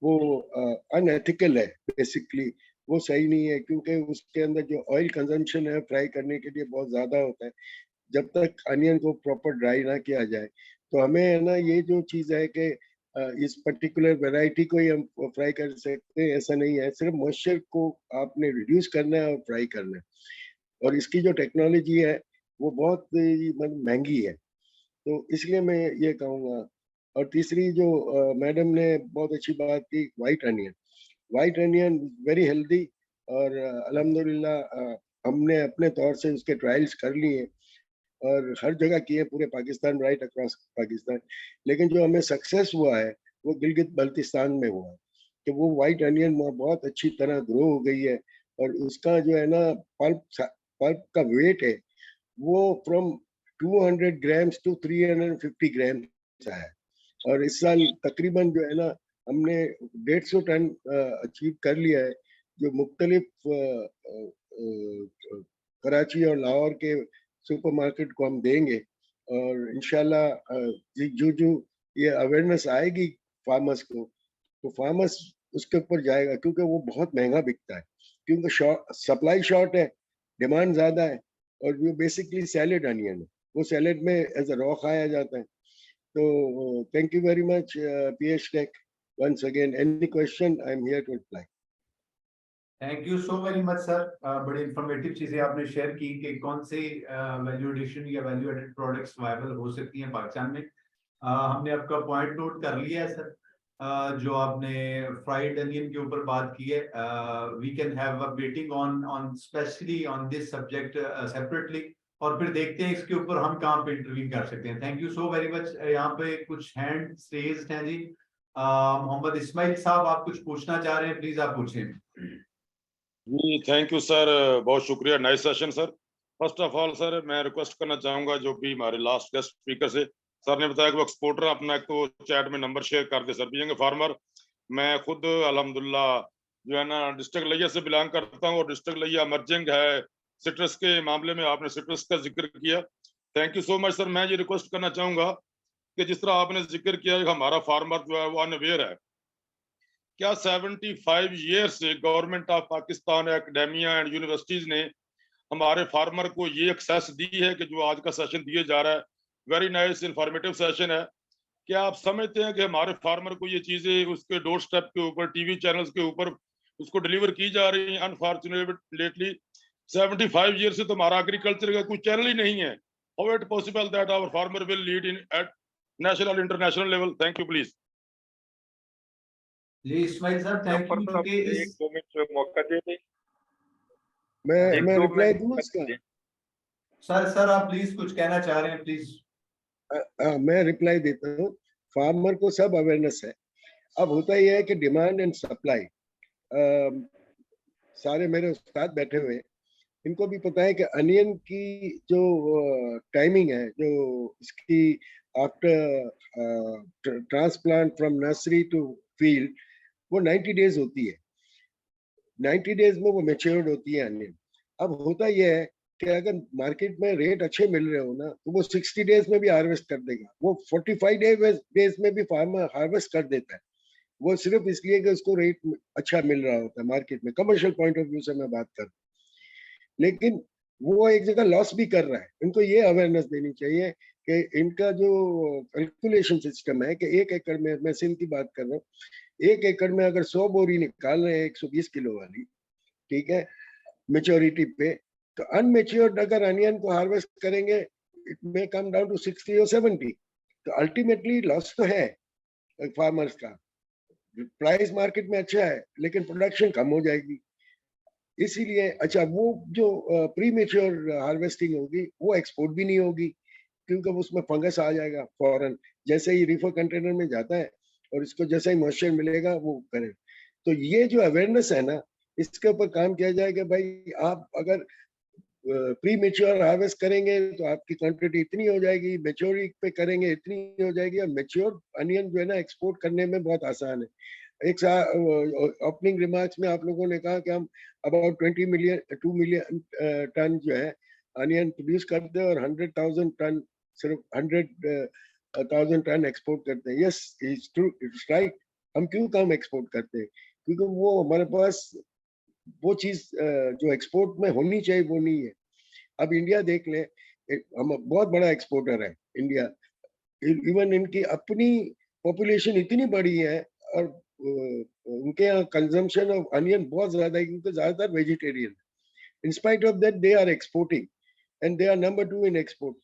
वो अनएथिकल है बेसिकली, वो सही नहीं है, क्योंकि उसके अंदर जो ऑयल कंजम्पशन है फ्राई करने के लिए बहुत ज्यादा होता है। जब तक अनियन को प्रॉपर ड्राई ना किया जाए, तो हमें है ना, ये जो चीज है कि इस पर्टिकुलर वैरायटी को ही हम फ्राई कर सकते हैं, ऐसा नहीं है। सिर्फ मॉइस्चर को आपने रिड्यूस करना है और फ्राई करना है, और इसकी जो टेक्नोलॉजी है वो बहुत मतलब महंगी है, तो इसलिए मैं ये कहूँगा। और तीसरी जो मैडम ने बहुत अच्छी बात की, वाइट अनियन वेरी हेल्दी, और अल्हम्दुलिल्लाह हमने अपने तौर से उसके ट्रायल्स कर लिए और हर जगह किए, पूरे पाकिस्तान, राइट अक्रॉस पाकिस्तान। लेकिन जो हमें सक्सेस हुआ है वो गिलगित बल्तिस्तान में हुआ है, कि वो वाइट अनियन वहाँ बहुत अच्छी तरह ग्रो हो गई है, और उसका जो है ना पल्प का वेट है वो फ्रॉम 200 ग्राम्स टू 350 ग्राम्स आया है। और इस साल तकरीबन जो है ना, हमने 150 टन अचीव कर लिया है, जो मुख्तलिफ कराची और लाहौर के सुपरमार्केट को हम देंगे। और इंशाल्लाह जो ये अवेयरनेस आएगी फार्मर्स को, तो फार्मर्स उसके ऊपर जाएगा, क्योंकि वो बहुत महंगा बिकता है, क्योंकि सप्लाई शॉर्ट है, डिमांड ज्यादा है, और वो बेसिकली सैलेड अनियन है, वो सैलेड में एज अ रॉ खाया जाता है। तो thank you very much PH Tech once again. Any question, I am here to reply. Thank you so very much sir, बड़ी इंफॉर्मेटिव चीजें आपने शेयर की कि कौन से वैल्यू एडिशन या वैल्यू एडेड प्रोडक्ट्स वायबल हो सकती हैं पाकिस्तान में। हमने आपका पॉइंट नोट कर लिया है सर। जो आपने फ्राइड अनियन के ऊपर बात की है, we can have a meeting on specially on this subject separately, और फिर देखते हैं इसके ऊपर हम कहाँ पे इंटरव्यू कर सकते हैं। Thank you so very much. यहाँ पे कुछ हैंड रेज्ड हैं जी। मोहम्मद इस्माइल साहब, आप कुछ पूछना चाह रहे हैं, प्लीज आप पूछें। जी थैंक यू सर, बहुत शुक्रिया, nice session sir. First of all sir, मैं रिक्वेस्ट करना चाहूंगा जो भी हमारे लास्ट गेस्ट स्पीकर से, सर ने बताया कि वो एक्सपोर्टर अपना एक तो चैट में नंबर शेयर कर दे सर, बीइंग फार्मर। मैं खुद अल्हम्दुलिल्लाह जो है ना डिस्ट्रिक्ट लिया से बिलोंग करता हूँ, और डिस्ट्रिक्ट लिया इमर्जिंग है सिट्रस के मामले में, आपने सिट्रस का जिक्र किया, thank you so much sir. मैं ये रिक्वेस्ट करना चाहूंगा कि जिस तरह आपने जिक्र किया हमारा फार्मर जो है वो अनअवेयर है, क्या 75 ईयर से government of Pakistan, academia and universities ने हमारे फार्मर को ये एक्सेस दी है कि जो आज का सेशन दिए जा रहा है, वेरी नाइस इंफॉर्मेटिव सेशन है। क्या आप समझते हैं कि हमारे फार्मर को ये चीजें उसके डोर स्टेप के ऊपर, टीवी चैनल्स के ऊपर उसको डिलीवर की जा रही हैं? अनफॉर्चुनेटली 75 ईयर से तो हमारा एग्रीकल्चर का कोई चैनल ही नहीं है। How it possible that our farmer will lead in at national international level? Thank you please. जी इस्माइल साहब, थैंक यू। क्योंकि एक इस दो मिनट में मौका दे दें। मैं एक दो रिप्लाई मिनट दूं इसका? सर आप प्लीज कुछ कहना चाह रहे हैं, प्लीज। मैं रिप्लाई देता हूँ। फार्मर को सब अवेयरनेस है। अब होता यह है कि डिमांड एंड सप्लाई, सारे मेरे उस्ताद बैठे हुए हैं, इनको भी पता है कि अनियन की जो टाइमिंग है, जो इसकी after transplant from nursery to field, वो 90 डेज होती है। 90 डेज में वो मैच्योर्ड होती है अनियन। अब होता यह है कि अगर मार्केट में रेट अच्छे मिल रहे हो ना, तो वो 60 डेज में भी हार्वेस्ट कर देगा, वो 45 डेज में भी फार्मर हार्वेस्ट कर देता है। वो सिर्फ इसलिए कि उसको रेट अच्छा मिल रहा होता है मार्केट में, कमर्शियल पॉइंट ऑफ व्यू से मैं बात कर, लेकिन वो एक जगह लॉस भी कर रहा है। इनको ये अवेयरनेस देनी चाहिए कि इनका जो कैलकुलेशन सिस्टम है कि 1 एकड़ में, मैं सिंध की बात कर रहा हूँ, 1 एकड़ में अगर 100 बोरी निकाल रहे हैं 120 किलो वाली, ठीक है, मेच्योरिटी पे, तो अनमेच्योर्ड अगर अनियन को हार्वेस्ट करेंगे, it may come down to 60 और 70। तो अल्टीमेटली लॉस तो है फार्मर्स का। प्राइस मार्केट में अच्छा है लेकिन प्रोडक्शन कम हो जाएगी। इसीलिए अच्छा, वो जो प्री मेच्योर हार्वेस्टिंग होगी वो एक्सपोर्ट भी नहीं होगी, क्योंकि उसमें फंगस आ जाएगा फौरन, जैसे ही रिफर कंटेनर में जाता है और इसको जैसा ही मॉइस्चर मिलेगा वो करे। तो ये जो अवेयरनेस है ना, इसके ऊपर काम किया जाए कि भाई आप अगर प्री मेच्योर हार्वेस्ट करेंगे तो आपकी क्वांटिटी इतनी हो जाएगी, मेच्योरिटी पे करेंगे इतनी हो जाएगी, और मेच्योर अनियन जो है ना एक्सपोर्ट करने में बहुत आसान है। एक ओपनिंग रिमार्क्स में आप लोगों ने कहा कि हम अबाउट 2 मिलियन टन जो है अनियन प्रोड्यूस करते हैं और 100,000 टन, सिर्फ 100,000 टन एक्सपोर्ट करते हैं। Yes, it's true, it's right. हम क्यों कम एक्सपोर्ट करते हैं? क्योंकि वो हमारे पास वो चीज जो एक्सपोर्ट में होनी चाहिए वो नहीं है। अब इंडिया देख ले, हम बहुत बड़ा एक्सपोर्टर है इंडिया। इवन इनकी अपनी पॉपुलेशन इतनी बड़ी है और उनके यहाँ कंजम्पशन ऑफ अनियन बहुत ज्यादा है, क्योंकि ज्यादातर vegetarian. In spite of that they are exporting and they are number 2 in export.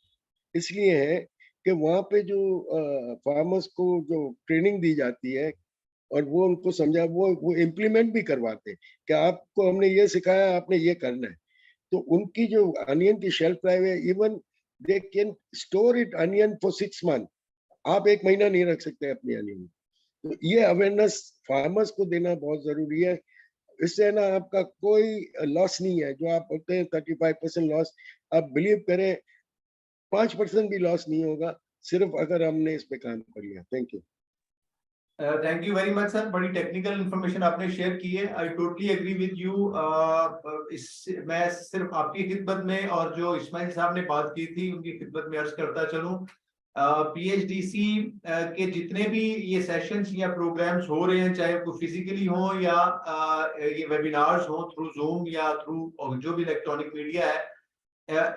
इसलिए है कि वहाँ पे जो फार्मर्स को जो ट्रेनिंग दी जाती है और वो उनको समझा, वो इम्प्लीमेंट भी करवाते हैं कि आपको हमने ये सिखाया, आपने ये करना है। तो उनकी जो अनियन की शेल्फ लाइफ है, even they can store it onion for 6 month. आप 1 महीना नहीं रख सकते अपनी अनियन। तो ये अवेयरनेस फार्मर्स को देना बहुत जरूरी है। इससे ना आपका कोई लॉस नहीं है। जो आप बोलते हैं 35% लॉस, आप बिलीव करें 5% भी लॉस नहीं होगा, सिर्फ अगर हमने इस पे काम कर लिया। Thank you. Thank you very much sir, बड़ी टेक्निकल इंफॉर्मेशन आपने शेयर की है। I totally agree with you. मैं सिर्फ आपकी खिदमत में और जो इस्माइल साहब ने बात की थी उनकी खिदमत में अर्ज करता चलूं, पीएचडीसी के जितने भी ये सेशंस या प्रोग्राम्स हो रहे हैं, चाहे वो फिजिकली हो या ये वेबिनार्स हो थ्रू जूम या थ्रू जो भी इलेक्ट्रॉनिक मीडिया है,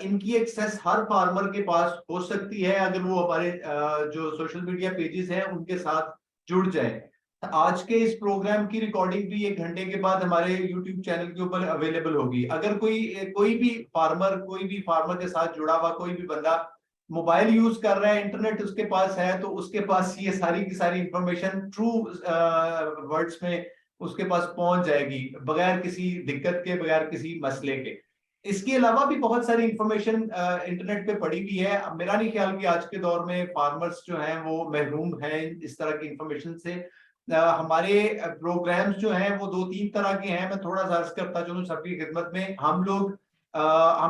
इनकी एक्सेस हर फार्मर के पास हो सकती है अगर वो हमारे जो सोशल मीडिया पेजेस हैं उनके साथ जुड़ जाए। आज के इस प्रोग्राम की रिकॉर्डिंग भी 1 घंटे के बाद हमारे यूट्यूब चैनल के ऊपर अवेलेबल होगी। अगर कोई भी फार्मर के साथ जुड़ा हुआ कोई भी बंदा मोबाइल यूज कर रहा है, इंटरनेट उसके पास है, तो उसके पास ये सारी की सारी इंफॉर्मेशन ट्रू वर्ड्स में उसके पास पहुंच जाएगी, बगैर किसी दिक्कत के, बगैर किसी मसले के। इसके अलावा भी बहुत सारी इंफॉर्मेशन इंटरनेट पे पड़ी हुई है। अब मेरा नहीं ख्याल कि आज के दौर में फार्मर्स जो हैं वो महरूम हैं इस तरह की इंफॉर्मेशन से। हमारे प्रोग्राम्स जो हैं वो 2-3 तरह के हैं। मैं थोड़ा सा अर्ज करता चलूं सबकी खिदमत में। हम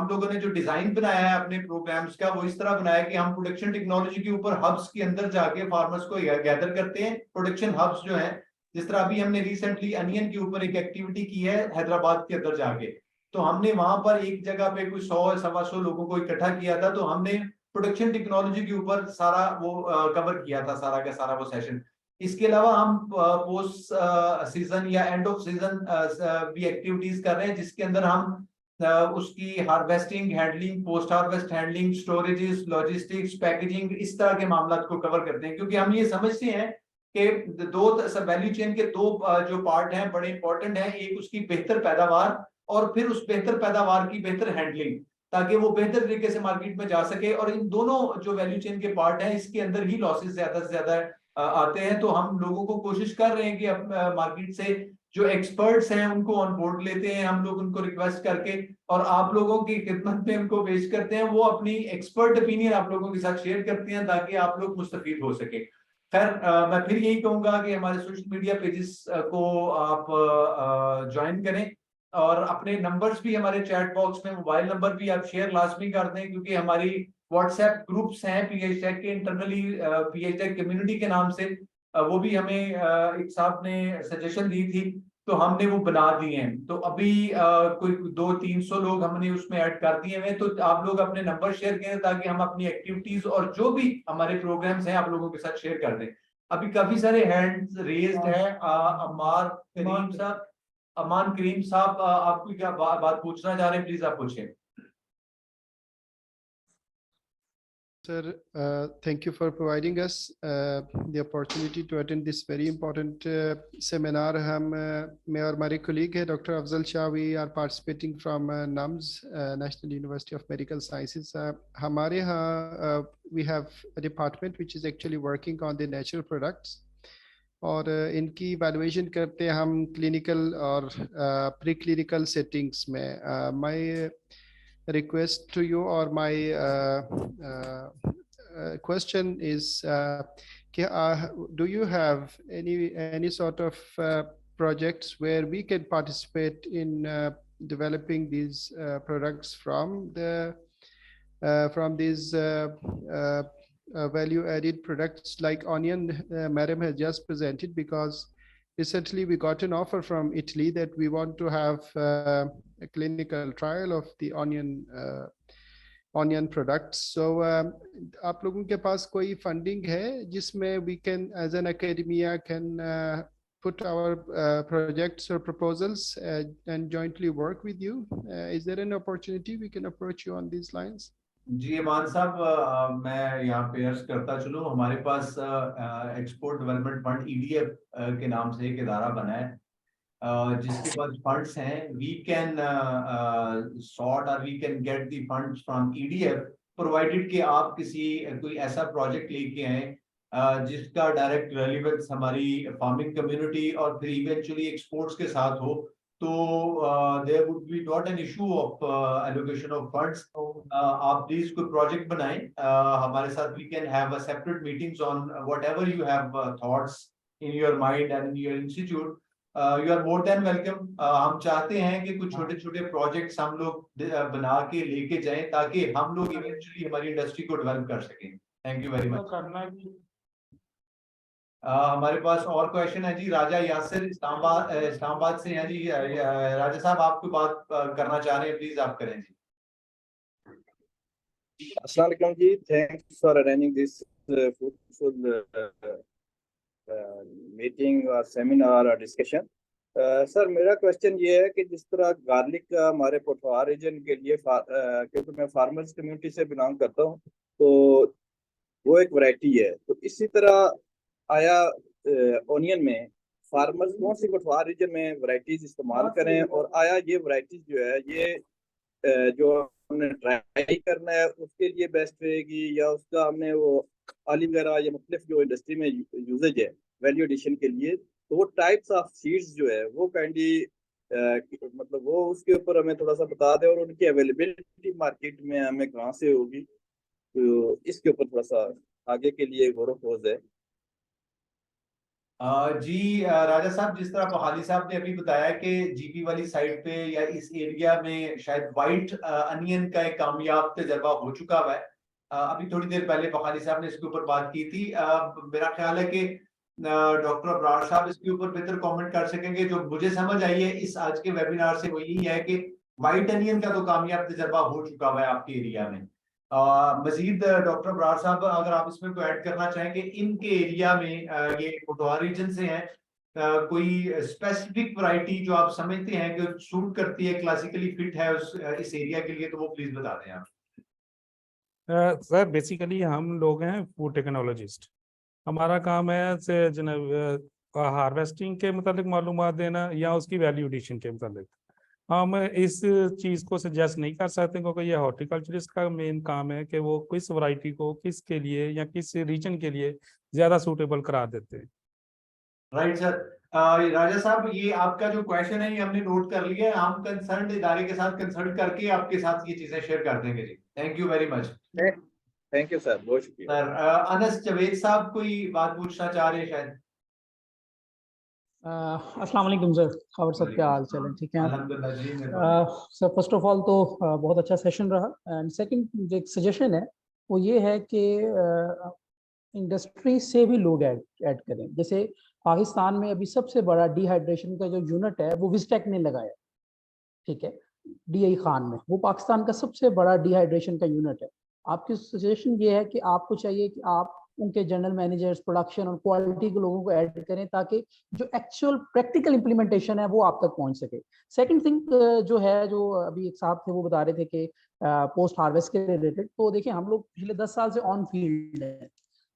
लोगों ने जो डिजाइन बनाया है अपने प्रोग्राम्स का, वो इस तरह बनाया कि हम प्रोडक्शन टेक्नोलॉजी के ऊपर हब्स के अंदर जाके फार्मर्स को गैदर करते हैं। प्रोडक्शन हब्स जो है, जिस तरह अभी हमने रिसेंटली अनियन के ऊपर एक एक्टिविटी की है हैदराबाद के अंदर जाके, तो हमने वहां पर एक जगह पे कोई 100-125 लोगों को इकट्ठा किया था। तो हमने प्रोडक्शन टेक्नोलॉजी के ऊपर सारा वो कवर किया था, सारा का सारा वो सेशन। इसके अलावा हम पोस्ट सीजन या एंड ऑफ सीजन भी एक्टिविटीज कर रहे हैं, जिसके अंदर हम उसकी harvesting, handling, post harvest handling, storages, logistics, packaging, इस तरह के मामला को कवर करते हैं। क्योंकि हम ये समझते हैं कि दो वैल्यू चेन के दो जो पार्ट हैं बड़े इंपॉर्टेंट हैं। एक उसकी बेहतर पैदावार और फिर उस बेहतर पैदावार की बेहतर हैंडलिंग, ताकि वो बेहतर तरीके से मार्केट में जा सके। और इन दोनों जो वैल्यू चेन के पार्ट हैं, इसके अंदर ही लॉसेस ज्यादा से ज्यादा आते हैं। तो हम लोगों को कोशिश कर रहे हैं कि अब मार्केट से जो एक्सपर्ट्स हैं उनको ऑन बोर्ड लेते हैं हम लोग, उनको रिक्वेस्ट करके, और आप लोगों की खिदमत में उनको पेश करते हैं। वो अपनी एक्सपर्ट ओपिनियन आप लोगों के साथ शेयर करते हैं ताकि आप लोग मुस्तफीद हो सके। खैर, मैं फिर यही कहूंगा कि हमारे सोशल मीडिया पेजेस को आप ज्वाइन करें, और अपने नंबर्स भी हमारे चैट बॉक्स में, मोबाइल नंबर भी आप शेयर लाजमी कर दें, क्योंकि हमारी व्हाट्सएप ग्रुप्स हैं पीएच टेक के, इंटरनली पीएच टेक कम्युनिटी के नाम से, वो भी हमें एक साहब ने सजेशन दी थी, तो हमने वो बना दिए हैं। तो अभी कोई 200-300 लोग हमने उसमें ऐड कर दिए हैं। तो आप लोग अपने नंबर शेयर करें ताकि हम अपनी एक्टिविटीज और जो भी हमारे प्रोग्राम्स हैं आप लोगों के साथ शेयर कर दें। अभी काफी सारे हैंड्स रेज्ड हैं। अमान करीम साहब, आपको क्या बात पूछना चाह रहे हैं, प्लीज आप पूछें। Sir, thank you for providing us the opportunity to attend this very important seminar. मैं और हमारे colleague है Dr. Afzal Shah, we are participating from NUMS, National University of Medical Sciences. हमारे यहाँ we have a department which is actually working on the natural products, और इनकी evaluation करते हैं हम clinical और preclinical settings में. My request to you, or my question is, do you have any sort of projects where we can participate in developing these products from these value added products like onion Madam has just presented? Because recently we got an offer from Italy that we want to have a clinical trial of the onion products. So आप लोगों के पास कोई funding है जिसमें we can, as an academia, can put our projects or proposals and jointly work with you? Is there an opportunity we can approach you on these lines? जी अमान साहब, मैं यहाँ पे अर्ज करता चलूँ, हमारे पास एक्सपोर्ट डेवलपमेंट फंड EDF के नाम से एक इदारा बना है, जिसके पास फंड्स हैं। वी कैन सॉर्ट और we can get the funds from EDF, provided कि आप कोई ऐसा प्रोजेक्ट लेके आए जिसका डायरेक्ट रेलिवेंस हमारी फार्मिंग कम्युनिटी और फिर इवेंचुअली एक्सपोर्ट्स के साथ हो। तो there would be not an issue of allocation of funds. आप प्लीज कोई प्रोजेक्ट बनाएं हमारे साथ। We can have a separate meetings on whatever you have thoughts in your mind and in your institute. You are more than welcome. हम चाहते हैं कि कुछ छोटे छोटे प्रोजेक्ट्स हम लोग बना के लेके जाएं ताकि हम लोग इवेंचुअली हमारी इंडस्ट्री को डेवलप कर सकें। Thank you very much. हमारे पास और क्वेश्चन है जी, राजा यासिर इस्लामाबाद से हैं जी। राजा साहब, आपको बात करना चाह रहे हैं, प्लीज आप करें जी। अस्सलाम वालेकुम जी, thanks for arranging this fruitful meeting और सेमिनार और डिस्कशन। सर, मेरा क्वेश्चन ये है कि जिस तरह गार्लिक का हमारे पोठवार रीजन के लिए, क्योंकि मैं फार्मर्स कम्युनिटी से बिलोंग करता हूँ, तो वो एक वैरायटी है, तो इसी तरह आया ओनियन में फार्मर्स कौन सी पोठवार रीजन में वैरायटीज इस्तेमाल करें, और आया ये वैरायटीज जो है ये जो हमने ट्राई करना है उसके लिए बेस्ट रहेगी, या उसका हमने वो ऑलिव वगैरह या मुख्तलिफ जो इंडस्ट्री में यूजेज है वैल्यू एडिशन के लिए, तो वो टाइप्स ऑफ सीड्स जो है वो काइंडली मतलब वो उसके ऊपर हमें थोड़ा सा बता दें, और उनकी अवेलेबिलिटी मार्केट में हमें कहाँ से होगी, तो इसके ऊपर थोड़ा सा आगे के लिए गौर खोज है। जी राजा साहब, जिस तरह बहाली साहब ने अभी बताया कि जीपी वाली साइड पे या इस एरिया में शायद वाइट अनियन का एक कामयाब तजर्बा हो चुका है। अभी थोड़ी देर पहले बहाली साहब ने इसके ऊपर बात की थी। मेरा ख्याल है कि डॉक्टर अब्रार साहब इसके ऊपर बेहतर कमेंट कर सकेंगे। जो मुझे समझ आई है इस आज के वेबिनार से वो यही है कि वाइट अनियन का तो कामयाब तजर्बा हो चुका है आपके एरिया में। मजीद डॉक्टर अब्रार साहब, अगर आप इसमें कोई ऐड करना चाहें कि इनके एरिया में ये पोठवार रीजन से हैं, कोई स्पेसिफिक वैरायटी जो आप समझते हैं कि सूट करती है, क्लासिकली फिट है इस एरिया के लिए, तो वो प्लीज बता दें आप। सर, बेसिकली हम लोग हैं फूड टेक्नोलॉजिस्ट। हमारा काम है से हार्वेस्टिंग के मतलब मालूमात देना या उसकी वैल्यू एडिशन के मतलब। हम इस चीज़ को सजेस्ट नहीं कर सकते क्योंकि ये हॉर्टिकल्चरिस्ट का मेन काम है कि वो किस वैरायटी को किसके लिए या किस रीजन के लिए ज़्यादा सूटेबल करा देते हैं। Right sir. राजा साहब, ये आपका जो क्वेश्चन है ये हमने नोट कर लिया है, हम कंसर्न इदारे के साथ कंसल्ट करके आपके साथ ये चीजें शेयर कर देंगे जी। Thank you very much thank you sir, बहुत शुक्रिया। सर। अनस जवेद साहब कोई बात पूछना चाह रहे हैं शायद। अस्सलाम वालेकुम सर, खबर सब क्या हाल चाल है? ठीक है अल्हम्दुलिल्लाह जी, मेहरबानी। सर। फर्स्ट ऑफ ऑल तो बहुत अच्छा सेशन रहा। एंड सेकंड जो एक सजेशन है वो ये है कि इंडस्ट्री से भी लोग ऐड करें। जैसे पाकिस्तान में अभी सबसे बड़ा डिहाइड्रेशन का जो यूनिट है वो विस्टेक ने लगाया, ठीक है, DI खान में। वो पाकिस्तान का सबसे बड़ा डिहाइड्रेशन का यूनिट है। आपकी सजेशन ये है कि आपको चाहिए कि आप उनके जनरल मैनेजर्स, प्रोडक्शन और क्वालिटी के लोगों को ऐड करें ताकि जो एक्चुअल प्रैक्टिकल इंप्लीमेंटेशन है वो आप तक पहुंच सके। सेकंड थिंग जो है, जो अभी एक साहब थे वो बता रहे थे कि पोस्ट हार्वेस्ट के रिलेटेड, तो देखिए हम लोग पिछले 10 साल से ऑन फील्ड है।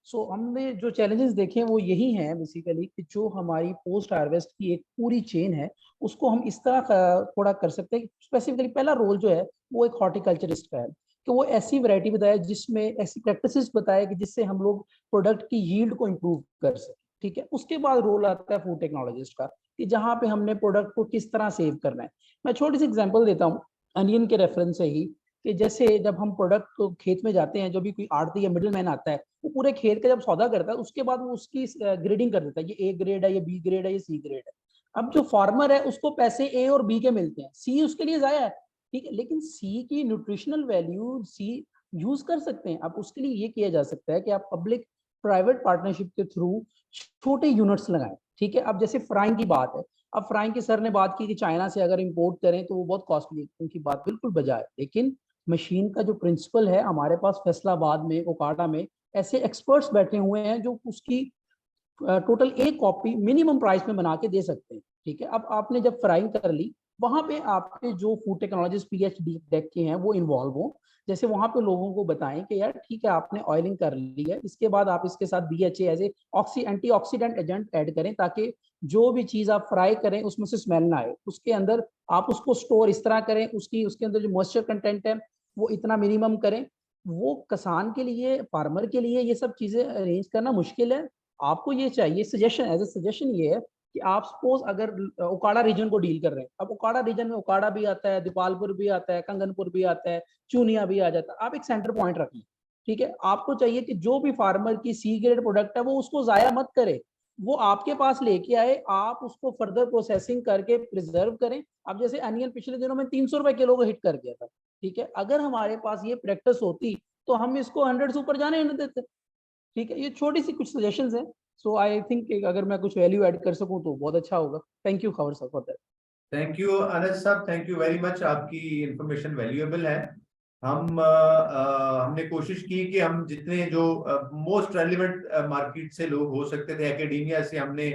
सो हमने जो चैलेंजेस देखे हैं वो यही हैं बेसिकली कि जो हमारी पोस्ट हार्वेस्ट की एक पूरी चेन है उसको हम इस तरह थोड़ा कर सकते हैं। स्पेसिफिकली पहला रोल जो है वो एक हॉर्टिकल्चरिस्ट का है कि वो ऐसी वैरायटी बताए जिसमें ऐसी प्रैक्टिसेस बताए कि जिससे हम लोग प्रोडक्ट की यील्ड को इम्प्रूव कर सकें, ठीक है। उसके बाद रोल आता है फूड टेक्नोलॉजिस्ट का कि जहाँ पे हमने प्रोडक्ट को किस तरह सेव करना है। मैं छोटी सी एग्जांपल देता हूँ अनियन के रेफरेंस से ही, कि जैसे जब हम प्रोडक्ट को खेत में जाते हैं, जो भी कोई आड़ती या मिडिल मैन आता है वो पूरे खेत का जब सौदा करता है उसके बाद वो उसकी ग्रेडिंग कर देता है, ये A ग्रेड है, ये B ग्रेड है, ये C ग्रेड है। अब जो फार्मर है उसको पैसे A और B के मिलते हैं, C उसके लिए जाया है, ठीक है, लेकिन C की न्यूट्रिशनल वैल्यू C यूज कर सकते हैं। अब उसके लिए ये किया जा सकता है कि आप पब्लिक प्राइवेट पार्टनरशिप के थ्रू छोटे यूनिट्स लगाएं, ठीक है। अब जैसे फ्राइंग की बात है, अब फ्राइंग की सर ने बात की कि चाइना से अगर इंपोर्ट करें तो वो बहुत कॉस्टली है, उनकी बात बिल्कुल बजा है, लेकिन मशीन का जो प्रिंसिपल है हमारे पास फैसलाबाद में, ओकाटा में ऐसे एक्सपर्ट्स बैठे हुए हैं जो उसकी टोटल एक कॉपी मिनिमम प्राइस में बना के दे सकते हैं, ठीक है। अब आपने जब फ्राइंग कर ली, वहां पे आपके जो फूड टेक्नोलॉजिस्ट PhD डेक के हैं वो इन्वॉल्व हो, जैसे वहां पे लोगों को बताएं कि यार ठीक है आपने ऑयलिंग कर ली है, इसके बाद आप इसके साथ BHA as a antioxidant agent add करें ताकि जो भी चीज आप फ्राई करें उसमें से स्मेल ना आए। उसके अंदर आप उसको स्टोर इस तरह करें, उसके अंदर जो मॉइस्चर कंटेंट है वो इतना मिनिमम करें। वो किसान के लिए, फार्मर के लिए ये सब चीजें अरेंज करना मुश्किल है। आपको ये चाहिए, सजेशन एज ए सजेशन ये है कि आप सपोज अगर ओकाड़ा रीजन को डील कर रहे हैं, अब ओकाड़ा रीजन में ओकाड़ा भी आता है, दीपालपुर भी आता है, कंगनपुर भी आता है, चूनिया भी आ जाता है, आप एक सेंटर पॉइंट रखें, ठीक है। आपको चाहिए कि जो भी फार्मर की C ग्रेड प्रोडक्ट है वो उसको जाया मत करे, वो आपके पास लेके आए, आप उसको फर्दर प्रोसेसिंग करके प्रिजर्व करें। अब जैसे अनियन पिछले दिनों में 300 रुपए किलो को हिट कर गया था, ठीक है, अगर हमारे पास ये प्रैक्टिस होती तो हम इसको 100 से ऊपर जाने ही नहीं देते, ठीक है। ये छोटी सी कुछ सजेशंस है। सो आई थिंक अगर मैं कुछ वैल्यू ऐड कर सकूं तो बहुत अच्छा होगा। थैंक यू खबर sir for that. Thank you Anas साहब, थैंक यू वेरी मच, आपकी इंफॉर्मेशन वैल्यूएबल है। हमने कोशिश की कि हम जितने जो मोस्ट रेलिवेंट मार्केट से लोग हो सकते थे, एकेडेमिया से हमने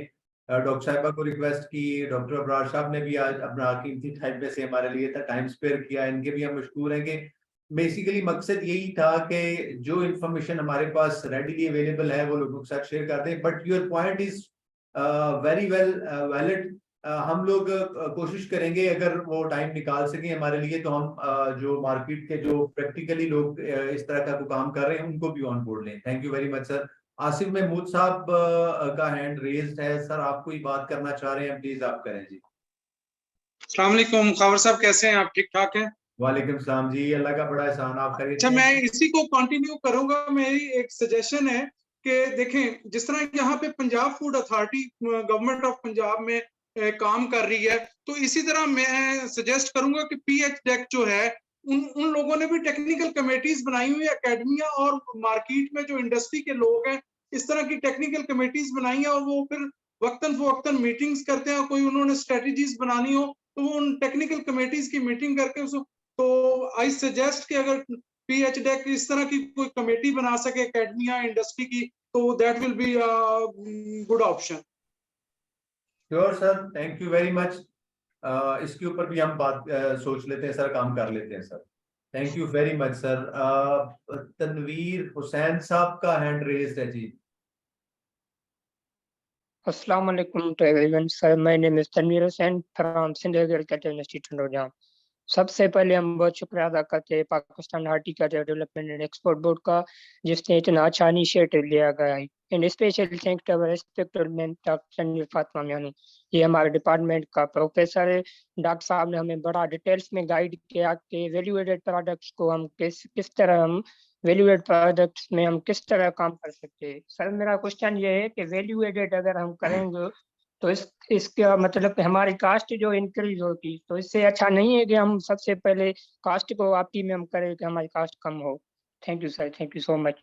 डॉक्टर साहिबा को रिक्वेस्ट की, डॉक्टर अबरार साहब ने भी आज अपना कीमती टाइम में से हमारे लिए टाइम स्पेयर किया, इनके भी हम मशकूर हैं कि बेसिकली मकसद यही था कि जो इन्फॉर्मेशन हमारे पास रेडीली अवेलेबल है वो लोगों के साथ शेयर कर दें। But your point is very well valid. हम लोग कोशिश करेंगे अगर वो टाइम निकाल सकें हमारे लिए तो हम जो मार्केट के जो प्रैक्टिकली लोग इस तरह का काम कर रहे हैं उनको भी ऑन बोर्ड लें। Thank you very much sir. Asif Mahmood साहब का हैंड रेज्ड है सर, आप कोई बात करना चाह रहे हैं, प्लीज आप करें जी। अस्सलाम वालेकुम खबर साहब, कैसे हैं आप? ठीक ठाक हैं? वालेकुम सलाम जी, अल्लाह का बड़ा एहसान, आप खैरियत अच्छा, से हैं? मैं इसी को कंटिन्यू करूंगा। मेरी एक सजेशन है कि देखें जिस तरह यहाँ पे Punjab food authority government of Punjab में काम कर रही है, तो इसी तरह मैं सजेस्ट करूंगा कि PHDEC जो है उन लोगों ने भी टेक्निकल कमेटीज बनाई हुई है, एकेडमिया और मार्केट में जो इंडस्ट्री के लोग हैं इस तरह की टेक्निकल कमेटीज बनाई है और वो फिर वक्तन फवक्तन मीटिंग्स करते हैं। कोई उन्होंने स्ट्रेटजीज बनानी हो तो वो उन टेक्निकल कमेटीज की मीटिंग करके उसको, तो आई सजेस्ट कि अगर PHDEC इस तरह की कोई कमेटी बना सके एकेडमिया इंडस्ट्री की, तो that will be good option. Sure sir, thank you very much. इसके ऊपर भी हम बात सोच लेते हैं सर, काम कर लेते हैं sir. Thank you very much sir. Tanveer Hussain साहब का हैंड रेज्ड है जी। Assalamu alaikum to everyone. Sir, my name is Tanveer Hussain from Sindh Agriculture Institute, Rojam. सबसे पहले हम बहुत शुक्रिया अदा करते हैं Pakistan horticulture development and export board का, जिसने इतना अच्छा इनिशिएटिव लिया गया है। And specially thank to our respected ma'am doctor Tanveer Fatima Miani, ये हमारे डिपार्टमेंट का प्रोफेसर है। डॉक्टर साहब ने हमें बड़ा डिटेल्स में गाइड किया कि वैल्यू एडेड प्रोडक्ट्स को हम किस तरह हम वैल्यू एडेड प्रोडक्ट्स में हम किस तरह काम कर सकते हैं। सर मेरा क्वेश्चन ये है कि वैल्यू एडेड अगर हम करेंगे तो इसका मतलब कि हमारी कास्ट जो इंक्रीज होगी, तो इससे अच्छा नहीं है कि हम सबसे पहले कास्ट को ऑप्टिमम करें कि हमारी कास्ट कम हो। Thank you sir, thank you so much.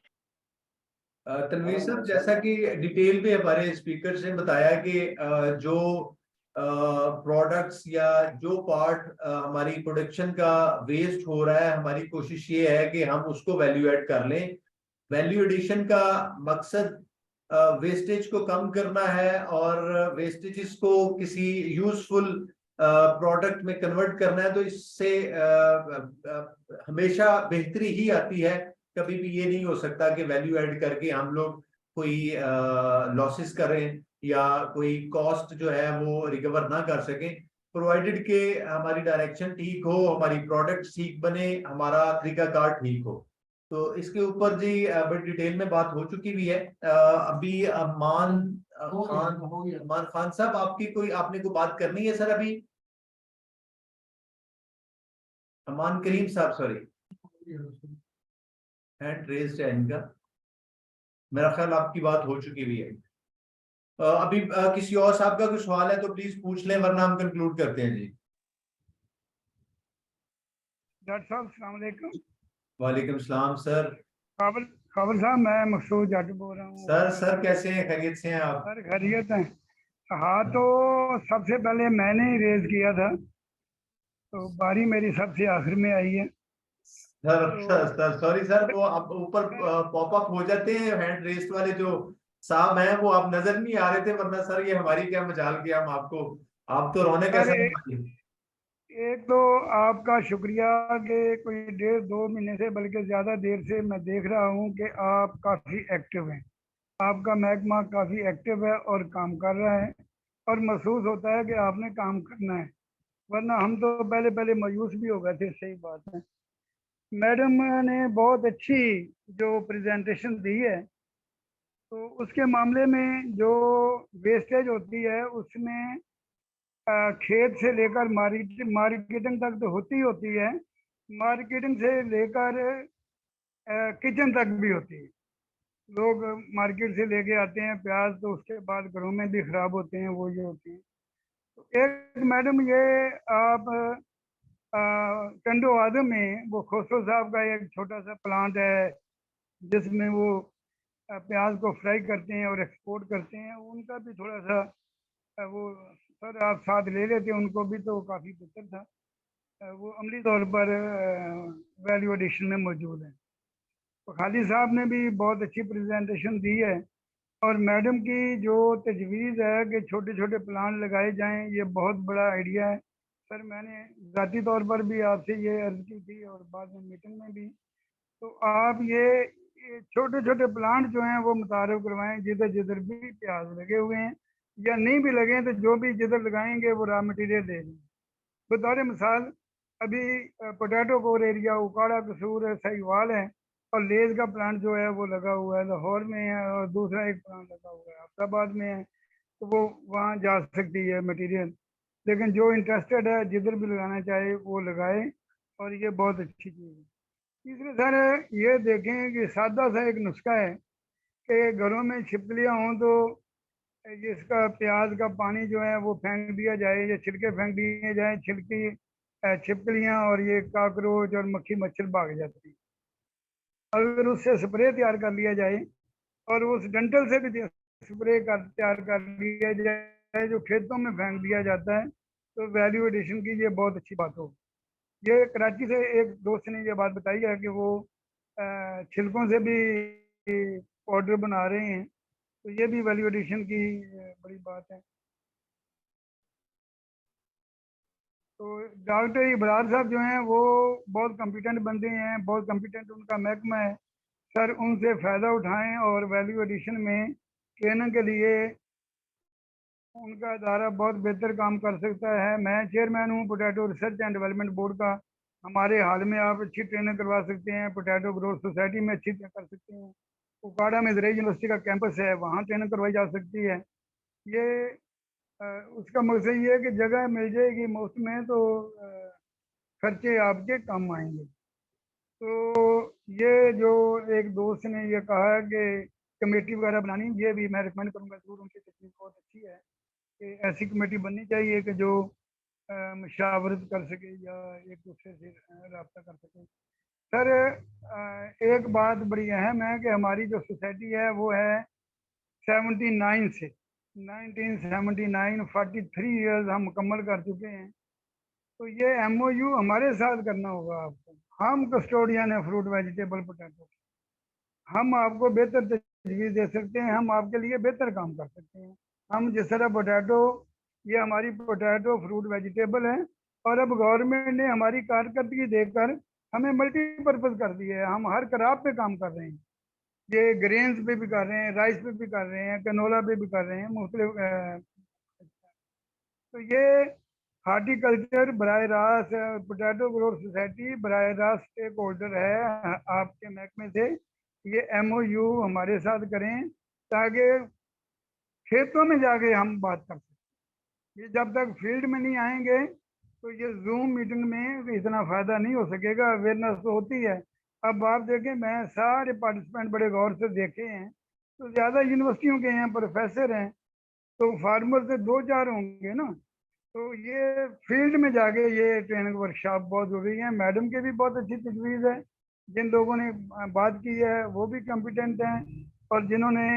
Tanveer साहब, जैसा कि डिटेल में हमारे स्पीकर ने बताया कि जो प्रोडक्ट्स या जो पार्ट हमारी प्रोडक्शन का वेस्ट हो रहा है, हमारी कोशिश ये है कि हम उसको वैल्यू ऐड कर लें। वैल्यू एडिशन का मकसद वेस्टेज को कम करना है और वेस्टेजेस को किसी यूजफुल प्रोडक्ट में कन्वर्ट करना है। तो इससे हमेशा बेहतरी ही आती है। कभी भी ये नहीं हो सकता कि वैल्यू ऐड करके हम लोग कोई लॉसेस करें या कोई कॉस्ट जो है वो रिकवर ना कर सकें, प्रोवाइडेड के हमारी डायरेक्शन ठीक हो, हमारी प्रोडक्ट ठीक बने, हमारा तरीकाकार ठीक हो। तो इसके ऊपर जी बड़ी डिटेल में बात हो चुकी भी है। अभी अमान खान साहब, आपने कोई बात करनी है सर? अभी अमान करीम साहब, सॉरी, हैंड रेज्ड है इनका। मेरा ख्याल आपकी बात हो चुकी भी है। अभी किसी और साहब का कुछ सवाल है तो प्लीज पूछ लें, वरना हम कंक्लूड करते हैं जी। डॉक्टर साहब अस्सलाम वालेकुम। वालेकुम सलाम सर। काबिल साहब, मैं मकसूद जट बोल रहा हूँ। सर कैसे हैं? खैरियत से हैं आप? सर खैरियत है। हाँ, तो सबसे पहले मैंने ही रेज किया था, तो बारी मेरी सबसे आखिर में आई है। सर सॉरी सर, वो आप ऊपर पॉपअप हो जाते हैं हैंड रेस्ट वाले जो साहब हैं, वो आप नजर नहीं आ रहे थे, वरना सर ये हमारी क्या मजाल किया हम आपको। आप तो रौनक है सर। एक तो आपका शुक्रिया कि कोई 1.5-2 महीने से, बल्कि ज़्यादा देर से मैं देख रहा हूँ कि आप काफ़ी एक्टिव हैं। आपका महकमा काफ़ी एक्टिव है और काम कर रहा है, और महसूस होता है कि आपने काम करना है, वरना हम तो पहले पहले मायूस भी हो गए थे। सही बात है। मैडम ने बहुत अच्छी जो प्रेजेंटेशन दी है, तो उसके मामले में जो वेस्टेज होती है उसमें खेत से लेकर मार्केटिंग तक तो होती होती है, मार्केटिंग से लेकर किचन तक भी होती है। लोग मार्केट से लेके आते हैं प्याज, तो उसके बाद घरों में भी खराब होते हैं, वो ये होती है। तो एक मैडम ये आप टंडो आदम में वो खोसो साहब का एक छोटा सा प्लांट है जिसमें वो प्याज को फ्राई करते हैं और एक्सपोर्ट करते हैं, उनका भी थोड़ा सा वो सर आप साथ ले लेते, उनको भी तो काफ़ी बेहतर था। वो अमली तौर पर वैल्यू एडिशन में मौजूद है। तो खालिद साहब ने भी बहुत अच्छी प्रेजेंटेशन दी है, और मैडम की जो तजवीज़ है कि छोटे छोटे प्लांट लगाए जाएं, ये बहुत बड़ा आइडिया है। सर मैंने ज़ाती तौर पर भी आपसे ये अर्ज़ की थी और बाद में मीटिंग में भी, तो आप ये छोटे छोटे प्लांट जो हैं वो मुतारफ़ करवाएं जिधर जिधर भी प्याज लगे हुए हैं, या नहीं भी लगे तो जो भी जिधर लगाएंगे वो रॉ मटेरियल ले लें। बतौर मिसाल अभी पोटैटो कोर एरिया, उकाड़ा, कसूर, सहीवाल है, और लेज का प्लांट जो है वो लगा हुआ है लाहौर में है, और दूसरा एक प्लांट लगा हुआ है अहमदाबाद में है, तो वो वहाँ जा सकती है मटेरियल। लेकिन जो इंटरेस्टेड है जिधर भी लगाना चाहे वो लगाए, और ये बहुत अच्छी चीज़ है। तीसरे सर ये देखें कि सादा सा एक नुस्खा है कि घरों में छिपकलियाँ हों तो इसका प्याज का पानी जो है वो फेंक दिया जाए, या छिलके फेंक दिए जाए, छिपकलियाँ और ये काकरोच और मक्खी मच्छर भाग जाती है। अगर उससे स्प्रे तैयार कर लिया जाए, और उस डंठल से भी स्प्रे तैयार कर लिया जाए जो खेतों में फेंक दिया जाता है, तो वैल्यू एडिशन की ये बहुत अच्छी बात हो। ये कराची से एक दोस्त ने ये बात बताई है कि वो छिलकों से भी पाउडर बना रहे हैं, तो ये भी वैल्यू एडिशन की बड़ी बात है। तो डॉक्टर इब्रार साहब जो हैं वो बहुत कॉम्पिटेंट बंदे हैं, बहुत कॉम्पिटेंट उनका महकमा है। सर उनसे फ़ायदा उठाएं और वैल्यू एडिशन में ट्रेनिंग के लिए उनका अदारा बहुत बेहतर काम कर सकता है। मैं चेयरमैन हूँ potato research and development board का। हमारे हाल में आप अच्छी ट्रेनिंग करवा सकते हैं, पोटैटो ग्रोथ सोसाइटी में अच्छी कर सकते हैं, उकाड़ा में ज़राई यूनिवर्सिटी का कैंपस है, वहाँ ट्रेनिंग करवाई जा सकती है। ये उसका मकसद ये है कि जगह मिल जाएगी मुफ्त में तो खर्चे आपके कम आएंगे। तो ये जो एक दोस्त ने ये कहा कि कमेटी वगैरह बनानी, ये भी मैं रिकमेंड करूँगा जरूर, उनकी तकनीक बहुत अच्छी है कि ऐसी कमेटी बननी चाहिए कि जो मशावरत कर सके या एक दूसरे से रब्ता कर सके। सर एक बात बड़ी अहम है कि हमारी जो सोसाइटी है वो है 79 से 1979 43 इयर्स हम मुकम्मल कर चुके हैं। तो ये MOU हमारे साथ करना होगा आपको। हम कस्टोडियन है फ्रूट वेजिटेबल पोटैटो, हम आपको बेहतर तजवीज़ दे सकते हैं, हम आपके लिए बेहतर काम कर सकते हैं। हम जिस तरह पोटैटो, ये हमारी पोटैटो फ्रूट वेजिटेबल है और अब गवर्नमेंट ने हमारी कारकर्दगी देखकर हमें मल्टीपर्पज़ कर दिया है। हम हर क्रॉप पे काम कर रहे हैं, ये ग्रेन्स पे भी कर रहे हैं, राइस पे भी कर रहे हैं, कनोला पे भी कर रहे हैं, मुख्तलिफ। तो ये हार्टिकल्चर बराह रास्त पोटैटो ग्रोथ सोसाइटी बराह रास्त स्टेक होल्डर है आपके महकमे से। ये MOU हमारे साथ करें ताकि खेतों में जाके हम बात कर सकें। ये जब तक फील्ड में नहीं आएंगे तो ये जूम मीटिंग में इतना फ़ायदा नहीं हो सकेगा। अवेयरनेस तो होती है। अब आप देखें, मैं सारे पार्टिसिपेंट बड़े गौर से देखे हैं, तो ज़्यादा यूनिवर्सिटियों के हैं, प्रोफेसर हैं, तो फार्मर से 2-4 होंगे ना। तो ये फील्ड में जाके ये ट्रेनिंग वर्कशॉप बहुत ज़रूरी है। मैडम की भी बहुत अच्छी तजवीज़ है, जिन लोगों ने बात की है वो भी कॉम्पिटेंट हैं, और जिन्होंने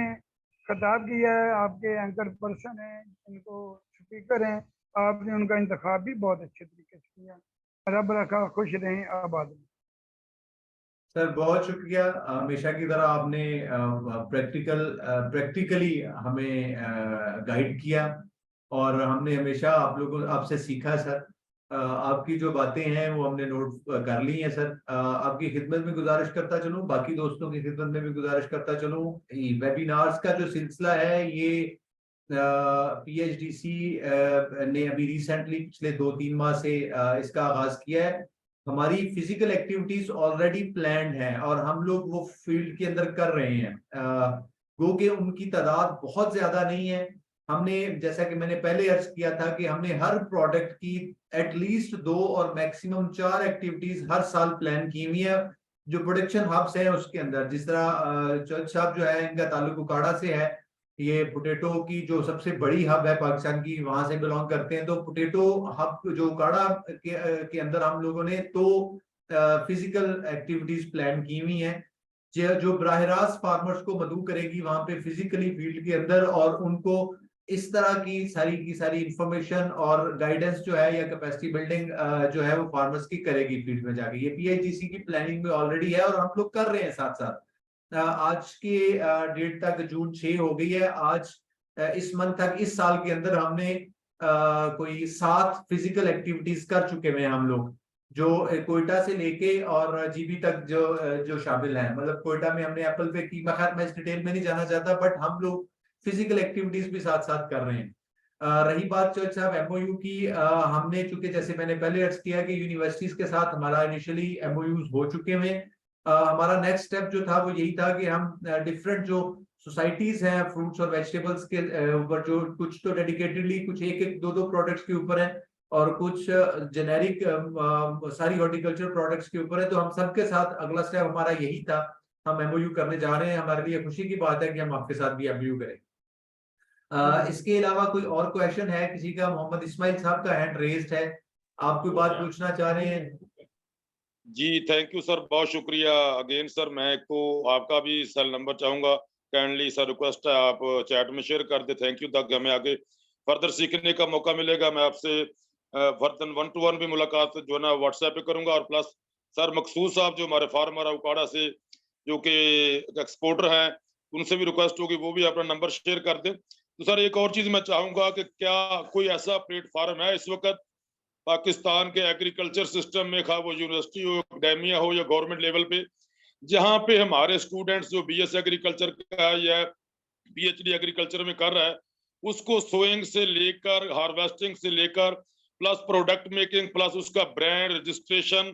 खिताब किया है आपके एंकर पर्सन हैं, इनको स्पीकर हैं, आपने उनका इंतखाब भी बहुत अच्छे तरीके से किया। रब रखा खुश रहें, आबाद रहें। सर बहुत शुक्रिया। हमेशा की तरह आपने प्रैक्टिकली हमें गाइड किया और हमने हमेशा आप लोगों आपसे सीखा सर। आपकी जो बातें हैं वो हमने नोट कर ली हैं सर। आपकी खिदमत में गुजारिश करता चलूं, बाकी दोस्तों की खिदमत में भी गुजारिश करता चलूं, वेबिनार्स का जो सिलसिला है ये PHDC ने अभी रिसेंटली पिछले 2-3 माह से इसका आगाज किया है। हमारी फिजिकल एक्टिविटीज ऑलरेडी प्लान्ड हैं और हम लोग वो फील्ड के अंदर कर रहे हैं। गो के उनकी तादाद बहुत ज्यादा नहीं है। हमने, जैसा कि मैंने पहले अर्ज किया था, कि हमने हर प्रोडक्ट की एटलीस्ट 2 और मैक्सिमम 4 एक्टिविटीज हर साल प्लान की हुई है जो प्रोडक्शन हब्स हैं उसके अंदर। जिस तरह चौथ साहब जो है इनका ताल्लुक उकाड़ा से है, ये पोटैटो की जो सबसे बड़ी हब है पाकिस्तान की, वहां से बिलोंग करते हैं। तो पोटैटो हब जो उकाड़ा के अंदर हम लोगों ने तो फिजिकल एक्टिविटीज प्लान की हुई हैं जो बराह रास्त फार्मर्स को मदऊ करेगी वहां पे फिजिकली फील्ड के अंदर, और उनको इस तरह की सारी इंफॉर्मेशन और गाइडेंस जो है या कैपेसिटी बिल्डिंग जो है वो फार्मर्स की करेगी फील्ड में जाके। ये PHDC की प्लानिंग में ऑलरेडी है और हम लोग कर रहे हैं साथ साथ। आज के डेट तक जून 6 हो गई है। आज इस मंथ तक, इस साल के अंदर हमने कोई 7 फिजिकल एक्टिविटीज कर चुके हैं हम लोग, जो कोयटा से लेके और GB तक जो शामिल है। मतलब कोयटा में हमने एप्पल पे की, मैं इस डिटेल में नहीं जाना चाहता, बट हम लोग फिजिकल एक्टिविटीज भी साथ साथ कर रहे हैं। रही बात चौथ साहब MOU की, हमने चूंकि जैसे मैंने पहले अर्ज किया कि यूनिवर्सिटीज के साथ हमारा इनिशियली MOUs हो चुके हैं। हमारा नेक्स्ट स्टेप जो था वो यही था कि हम डिफरेंट जो सोसाइटीज हैं फ्रूट्स और वेजिटेबल्स के ऊपर, जो कुछ तो डेडिकेटेडली कुछ 1-2 प्रोडक्ट्स के ऊपर है और कुछ जेनेरिक सारी हॉर्टिकल्चर प्रोडक्ट्स के ऊपर है, तो हम सबके साथ अगला स्टेप हमारा यही था, हम MOU करने जा रहे हैं। हमारे लिए खुशी की बात है कि हम आपके साथ भी MOU करें। इसके अलावा कोई और क्वेश्चन है किसी का? मोहम्मद इस्माइल साहब का हैंड रेज्ड है, आप कोई बात पूछना चाह रहे हैं? जी थैंक यू सर, बहुत शुक्रिया अगेन सर। मैं को आपका भी सेल नंबर चाहूंगा, काइंडली सर रिक्वेस्ट है आप चैट में शेयर कर दे। थैंक यू, ताकि हमें आगे फर्दर सीखने का मौका मिलेगा। मैं आपसे फर्दर 1-to-1 भी मुलाकात जो है ना व्हाट्सएप पे करूंगा। और प्लस सर मकसूद साहब जो हमारे फार्मर उकाड़ा से जो कि एक्सपोर्टर हैं, उनसे भी रिक्वेस्ट होगी वो भी अपना नंबर शेयर कर दे। तो सर एक और चीज मैं चाहूंगा कि क्या कोई ऐसा प्लेटफॉर्म है इस वक्त पाकिस्तान के एग्रीकल्चर सिस्टम में, खा वो यूनिवर्सिटी हो, एकेडमिया हो या गवर्नमेंट लेवल पे, जहाँ पे हमारे स्टूडेंट्स जो BS एग्रीकल्चर का या PhD एग्रीकल्चर में कर रहा है, उसको सोइंग से लेकर हार्वेस्टिंग से लेकर प्लस प्रोडक्ट मेकिंग प्लस उसका ब्रांड रजिस्ट्रेशन,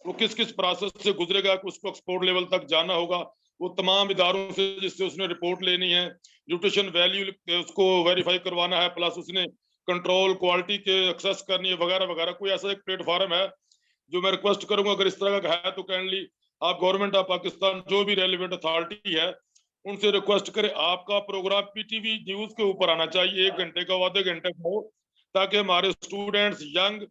वो किस किस प्रोसेस से गुजरेगा, उसको एक्सपोर्ट लेवल तक जाना होगा, वो तमाम इदारों से जिससे उसने रिपोर्ट लेनी है, न्यूट्रिशन वैल्यू उसको वेरीफाई करवाना है, प्लस उसने कंट्रोल क्वालिटी के एक्सेस करनी है वगैरह वगैरह। कोई ऐसा एक प्लेटफॉर्म है जो मैं रिक्वेस्ट करूंगा अगर इस तरह का है तो काइंडली आप गवर्नमेंट ऑफ पाकिस्तान जो भी रेलिवेंट अथॉरिटी है उनसे रिक्वेस्ट करें, आपका प्रोग्राम पीटीवी न्यूज के ऊपर आना चाहिए, 1 घंटे का आधे घंटे का हो, ताकि हमारे स्टूडेंट्स यंग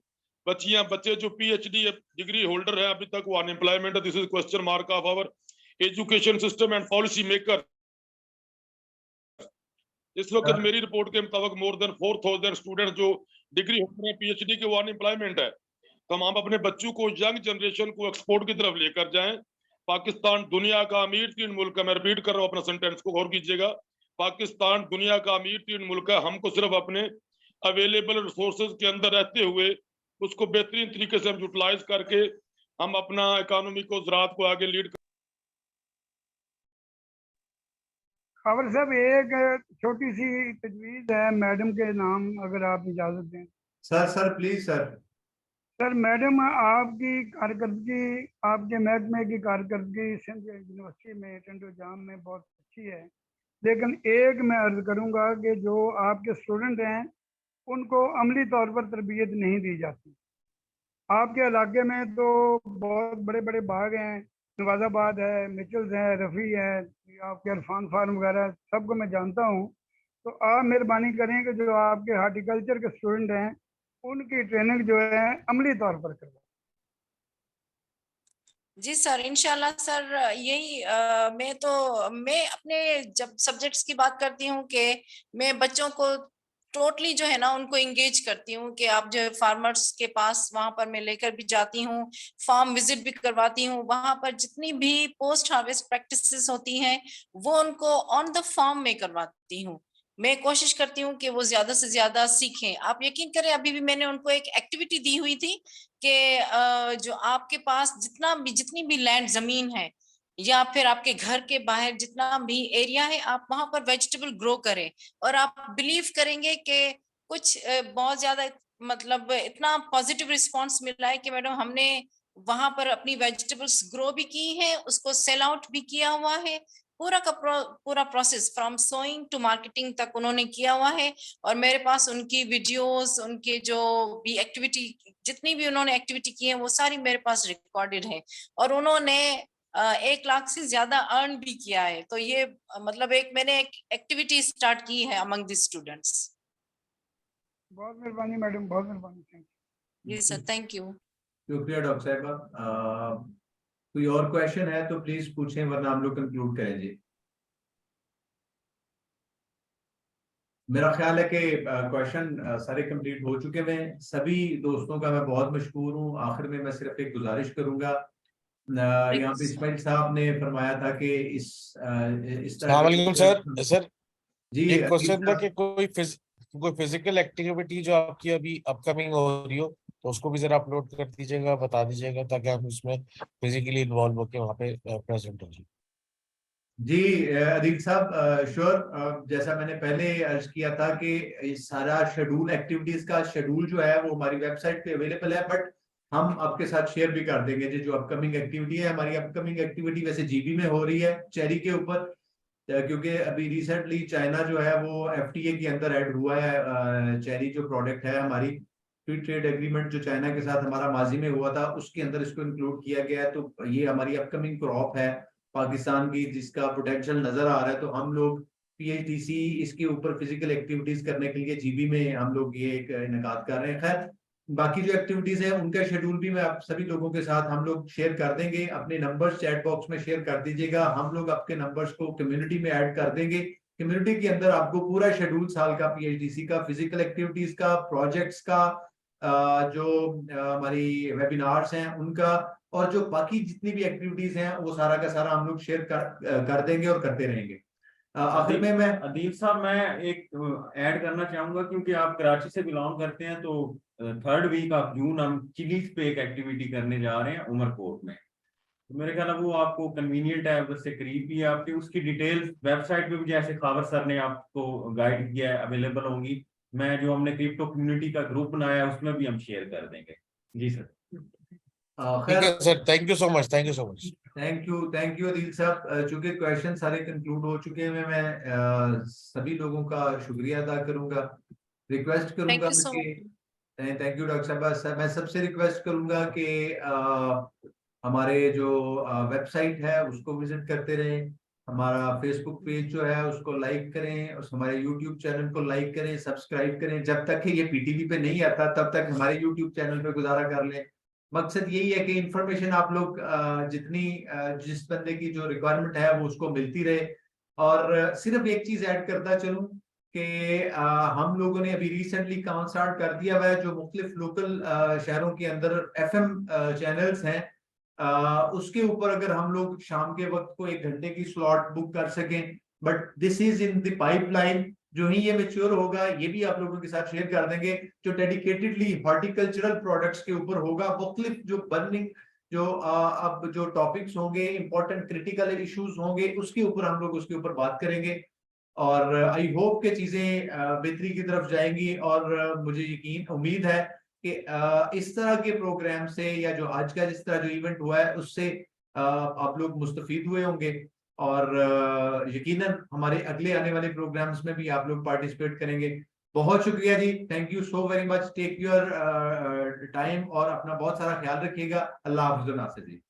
बच्चियां बच्चे जो पीएचडी डिग्री होल्डर है अभी तक वो अनएम्प्लॉयमेंट है, this is question mark of our education system and policy maker. इस वक्त मेरी रिपोर्ट के मुताबिक मोर देन 4000 स्टूडेंट जो डिग्री होल्डर है पीएचडी के वो अनएम्प्लॉयमेंट है। तो हम अपने बच्चों को यंग जनरेशन को एक्सपोर्ट की तरफ लेकर जाएं। पाकिस्तान दुनिया का अमीर 3 मुल्क है, मैं रिपीट कर रहा हूं अपना सेंटेंस को गौर कीजिएगा, पाकिस्तान दुनिया का अमीर 3 मुल्क है, हमको सिर्फ अपने अवेलेबल रिसोर्सेज के अंदर रहते हुए उसको बेहतरीन तरीके से हम यूटिलाइज करके हम अपना इकोनॉमी को ज़राअत को आगे लीड। खबर साहब एक छोटी सी तजवीज़ है मैडम के नाम, अगर आप इजाज़त दें। Sir please sir. Sir madam आपकी कारकर्दगी, आपके महकमे की कारकर्दगी सिंध यूनिवर्सिटी में टेंडो जाम में बहुत अच्छी है, लेकिन एक मैं अर्ज करूंगा कि जो आपके स्टूडेंट हैं उनको अमली तौर पर तरबियत नहीं दी जाती। आपके इलाके में तो बहुत बड़े बड़े बाग हैं, नवाजाबाद है, मिचल्स है, रफ़ी है, आपके अरफान फार्म वगैरह, सबको मैं जानता हूँ। तो आप मेहरबानी करें कि जो आपके हार्टिकल्चर के स्टूडेंट हैं उनकी ट्रेनिंग जो है अमली तौर पर करवाएं। जी सर, इंशाल्लाह सर। यही मैं अपने जब सब्जेक्ट्स की बात करती हूँ कि मैं बच्चों को टोटली जो है ना उनको एंगेज करती हूँ कि आप जो फार्मर्स के पास वहां पर मैं लेकर भी जाती हूँ, फार्म विजिट भी करवाती हूँ, वहां पर जितनी भी पोस्ट हार्वेस्ट प्रैक्टिसेस होती हैं वो उनको ऑन द फार्म में करवाती हूँ। मैं कोशिश करती हूँ कि वो ज्यादा से ज्यादा सीखें। आप यकीन करें अभी भी मैंने उनको एक एक्टिविटी दी हुई थी कि जो आपके पास जितनी भी लैंड जमीन है या फिर आपके घर के बाहर जितना भी एरिया है आप वहां पर वेजिटेबल ग्रो करें। और आप बिलीव करेंगे कि कुछ बहुत ज्यादा मतलब इतना पॉजिटिव रिस्पांस मिला है कि मैडम हमने वहां पर अपनी वेजिटेबल्स ग्रो भी की है, उसको सेल आउट भी किया हुआ है, पूरा का पूरा process from sowing to marketing तक उन्होंने किया हुआ है। और मेरे पास उनकी वीडियोस, उनके जो भी एक्टिविटी, जितनी भी उन्होंने एक्टिविटी की है वो सारी मेरे पास रिकॉर्डेड है। और उन्होंने 1 लाख से ज्यादा अर्न भी किया है। तो ये मतलब मैंने एक एक्टिविटी स्टार्ट की है अमंग द स्टूडेंट्स। बहुत मेहरबानी मैडम, बहुत मेहरबानी। Thank you. जी सर, थैंक यू। शुक्रिया डॉक्टर साहिबा। कोई और क्वेश्चन है तो प्लीज पूछें वरना हम लोग कंक्लूड करें जी। मेरा ख्याल है कि क्वेश्चन सारे कंप्लीट हो चुके हैं। सभी दोस्तों का मैं बहुत मशहूर हूँ। आखिर में मैं सिर्फ एक गुजारिश करूंगा, यहाँ पे इस्माइल साहब ने फरमाया था कि इस तरह सर जी एक क्वेश्चन था कि कोई फिजिकल एक्टिविटी जो आपकी अभी अपकमिंग हो रही हो तो उसको भी जरा अपलोड कर दीजिएगा, बता दीजिएगा, ताकि हम उसमें फिजिकली इन्वॉल्व होकर वहाँ पे प्रेजेंट हो जाए। जी अदील साहब, श्योर। जैसा मैंने पहले अर्ज किया था कि इस सारा शेड्यूल, एक्टिविटीज का शेड्यूल जो है वो हमारी वेबसाइट पे अवेलेबल है, बट हम आपके साथ शेयर भी कर देंगे जो अपकमिंग एक्टिविटी है। हमारी अपकमिंग एक्टिविटी वैसे जीबी में हो रही है चेरी के ऊपर, क्योंकि अभी रिसेंटली चाइना जो है वो एफटीए के अंदर ऐड हुआ है। चेरी जो प्रोडक्ट है, हमारी फ्री ट्रेड एग्रीमेंट जो चाइना के साथ हमारा माजी में हुआ था उसके अंदर इसको इंक्लूड किया गया है। तो ये हमारी अपकमिंग क्रॉप है पाकिस्तान की जिसका पोटेंशियल नजर आ रहा है। तो हम लोग पीएचडीसी इसके ऊपर फिजिकल एक्टिविटीज करने के लिए जीबी में हम लोग ये एक इनेकाद कर रहे हैं। खैर बाकी जो एक्टिविटीज है उनका शेड्यूल भी मैं आप सभी लोगों के साथ हम लोग शेयर कर देंगे। अपने नंबर्स चैट बॉक्स में शेयर कर दीजिएगा, हम लोग आपके नंबर्स को कम्युनिटी में ऐड कर देंगे। कम्युनिटी के अंदर आपको पूरा शेड्यूल साल का पीएचडीसी का, फिजिकल एक्टिविटीज का, प्रोजेक्ट्स का, जो हमारी वेबिनार्स हैं उनका, और जो बाकी जितनी भी एक्टिविटीज हैं वो सारा का सारा हम लोग शेयर कर देंगे और करते रहेंगे। आखिर में मैं अदीब साहब मैं एक ऐड करना चाहूंगा, क्योंकि आप कराची से बिलोंग करते हैं, तो 3rd वीक ऑफ जून हम चिलीज पे एक एक्टिविटी करने जा रहे हैं उमरकोट में। मेरे ख्याल में वो आपको कन्वीनियंट है, उससे करीब भी है आपके, उसकी डिटेल्स वेबसाइट पे भी जैसे खावर सर ने आपको गाइड किया है अवेलेबल होंगी। मैं जो हमने क्रिप्टो कम्युनिटी का ग्रुप बनाया है उसमें भी हम शेयर कर देंगे। जी सर। ठीक है sir, thank you so much, thank you so much. Thank you Adil साहब। चूंकि क्वेश्चन सारे कंक्लूड हो चुके हैं, मैं सभी लोगों का शुक्रिया अदा करूंगा, रिक्वेस्ट करूंगा you so कि थैंक यू डॉक्टर साहब। मैं सबसे रिक्वेस्ट करूंगा कि हमारे जो वेबसाइट है उसको विजिट करते रहें, हमारा फेसबुक पेज जो है उसको लाइक करें, उस हमारे यूट्यूब चैनल को लाइक करें, सब्सक्राइब करें। जब तक कि ये पीटीवी पे नहीं आता तब तक हमारे यूट्यूब चैनल पे गुजारा कर लें। मकसद यही है कि इंफॉर्मेशन आप लोग जितनी जिस बंदे की जो रिक्वायरमेंट है वो उसको मिलती रहे। और सिर्फ एक चीज ऐड करता चलूं कि हम लोगों ने अभी रिसेंटली काम स्टार्ट कर दिया हुआ है, जो मुख्तलिफ लोकल शहरों के अंदर एफएम चैनल्स हैं, उसके ऊपर अगर हम लोग शाम के वक्त को 1 घंटे की स्लॉट बुक कर सकें, but this is in the pipeline. जो ही ये मेच्योर होगा ये भी आप लोगों के साथ शेयर कर देंगे, जो डेडिकेटेडली हॉर्टिकल्चरल प्रोडक्ट्स के ऊपर होगा। मुख्तलिफ जो बर्निंग जो अब जो टॉपिक्स होंगे, इंपॉर्टेंट क्रिटिकल इश्यूज होंगे, उसके ऊपर हम लोग उसके ऊपर बात करेंगे। और आई होप के चीजें बेहतरी की तरफ जाएंगी। और मुझे यकीन उम्मीद है कि इस तरह के प्रोग्राम से या जो आज का जिस तरह जो इवेंट हुआ है उससे आप लोग मुस्तफीद हुए होंगे। और यकीनन हमारे अगले आने वाले प्रोग्राम्स में भी आप लोग पार्टिसिपेट करेंगे। बहुत शुक्रिया जी, thank you so very much. Take your time और अपना बहुत सारा ख्याल रखिएगा। अल्लाह हाफिज़ नासिर जी।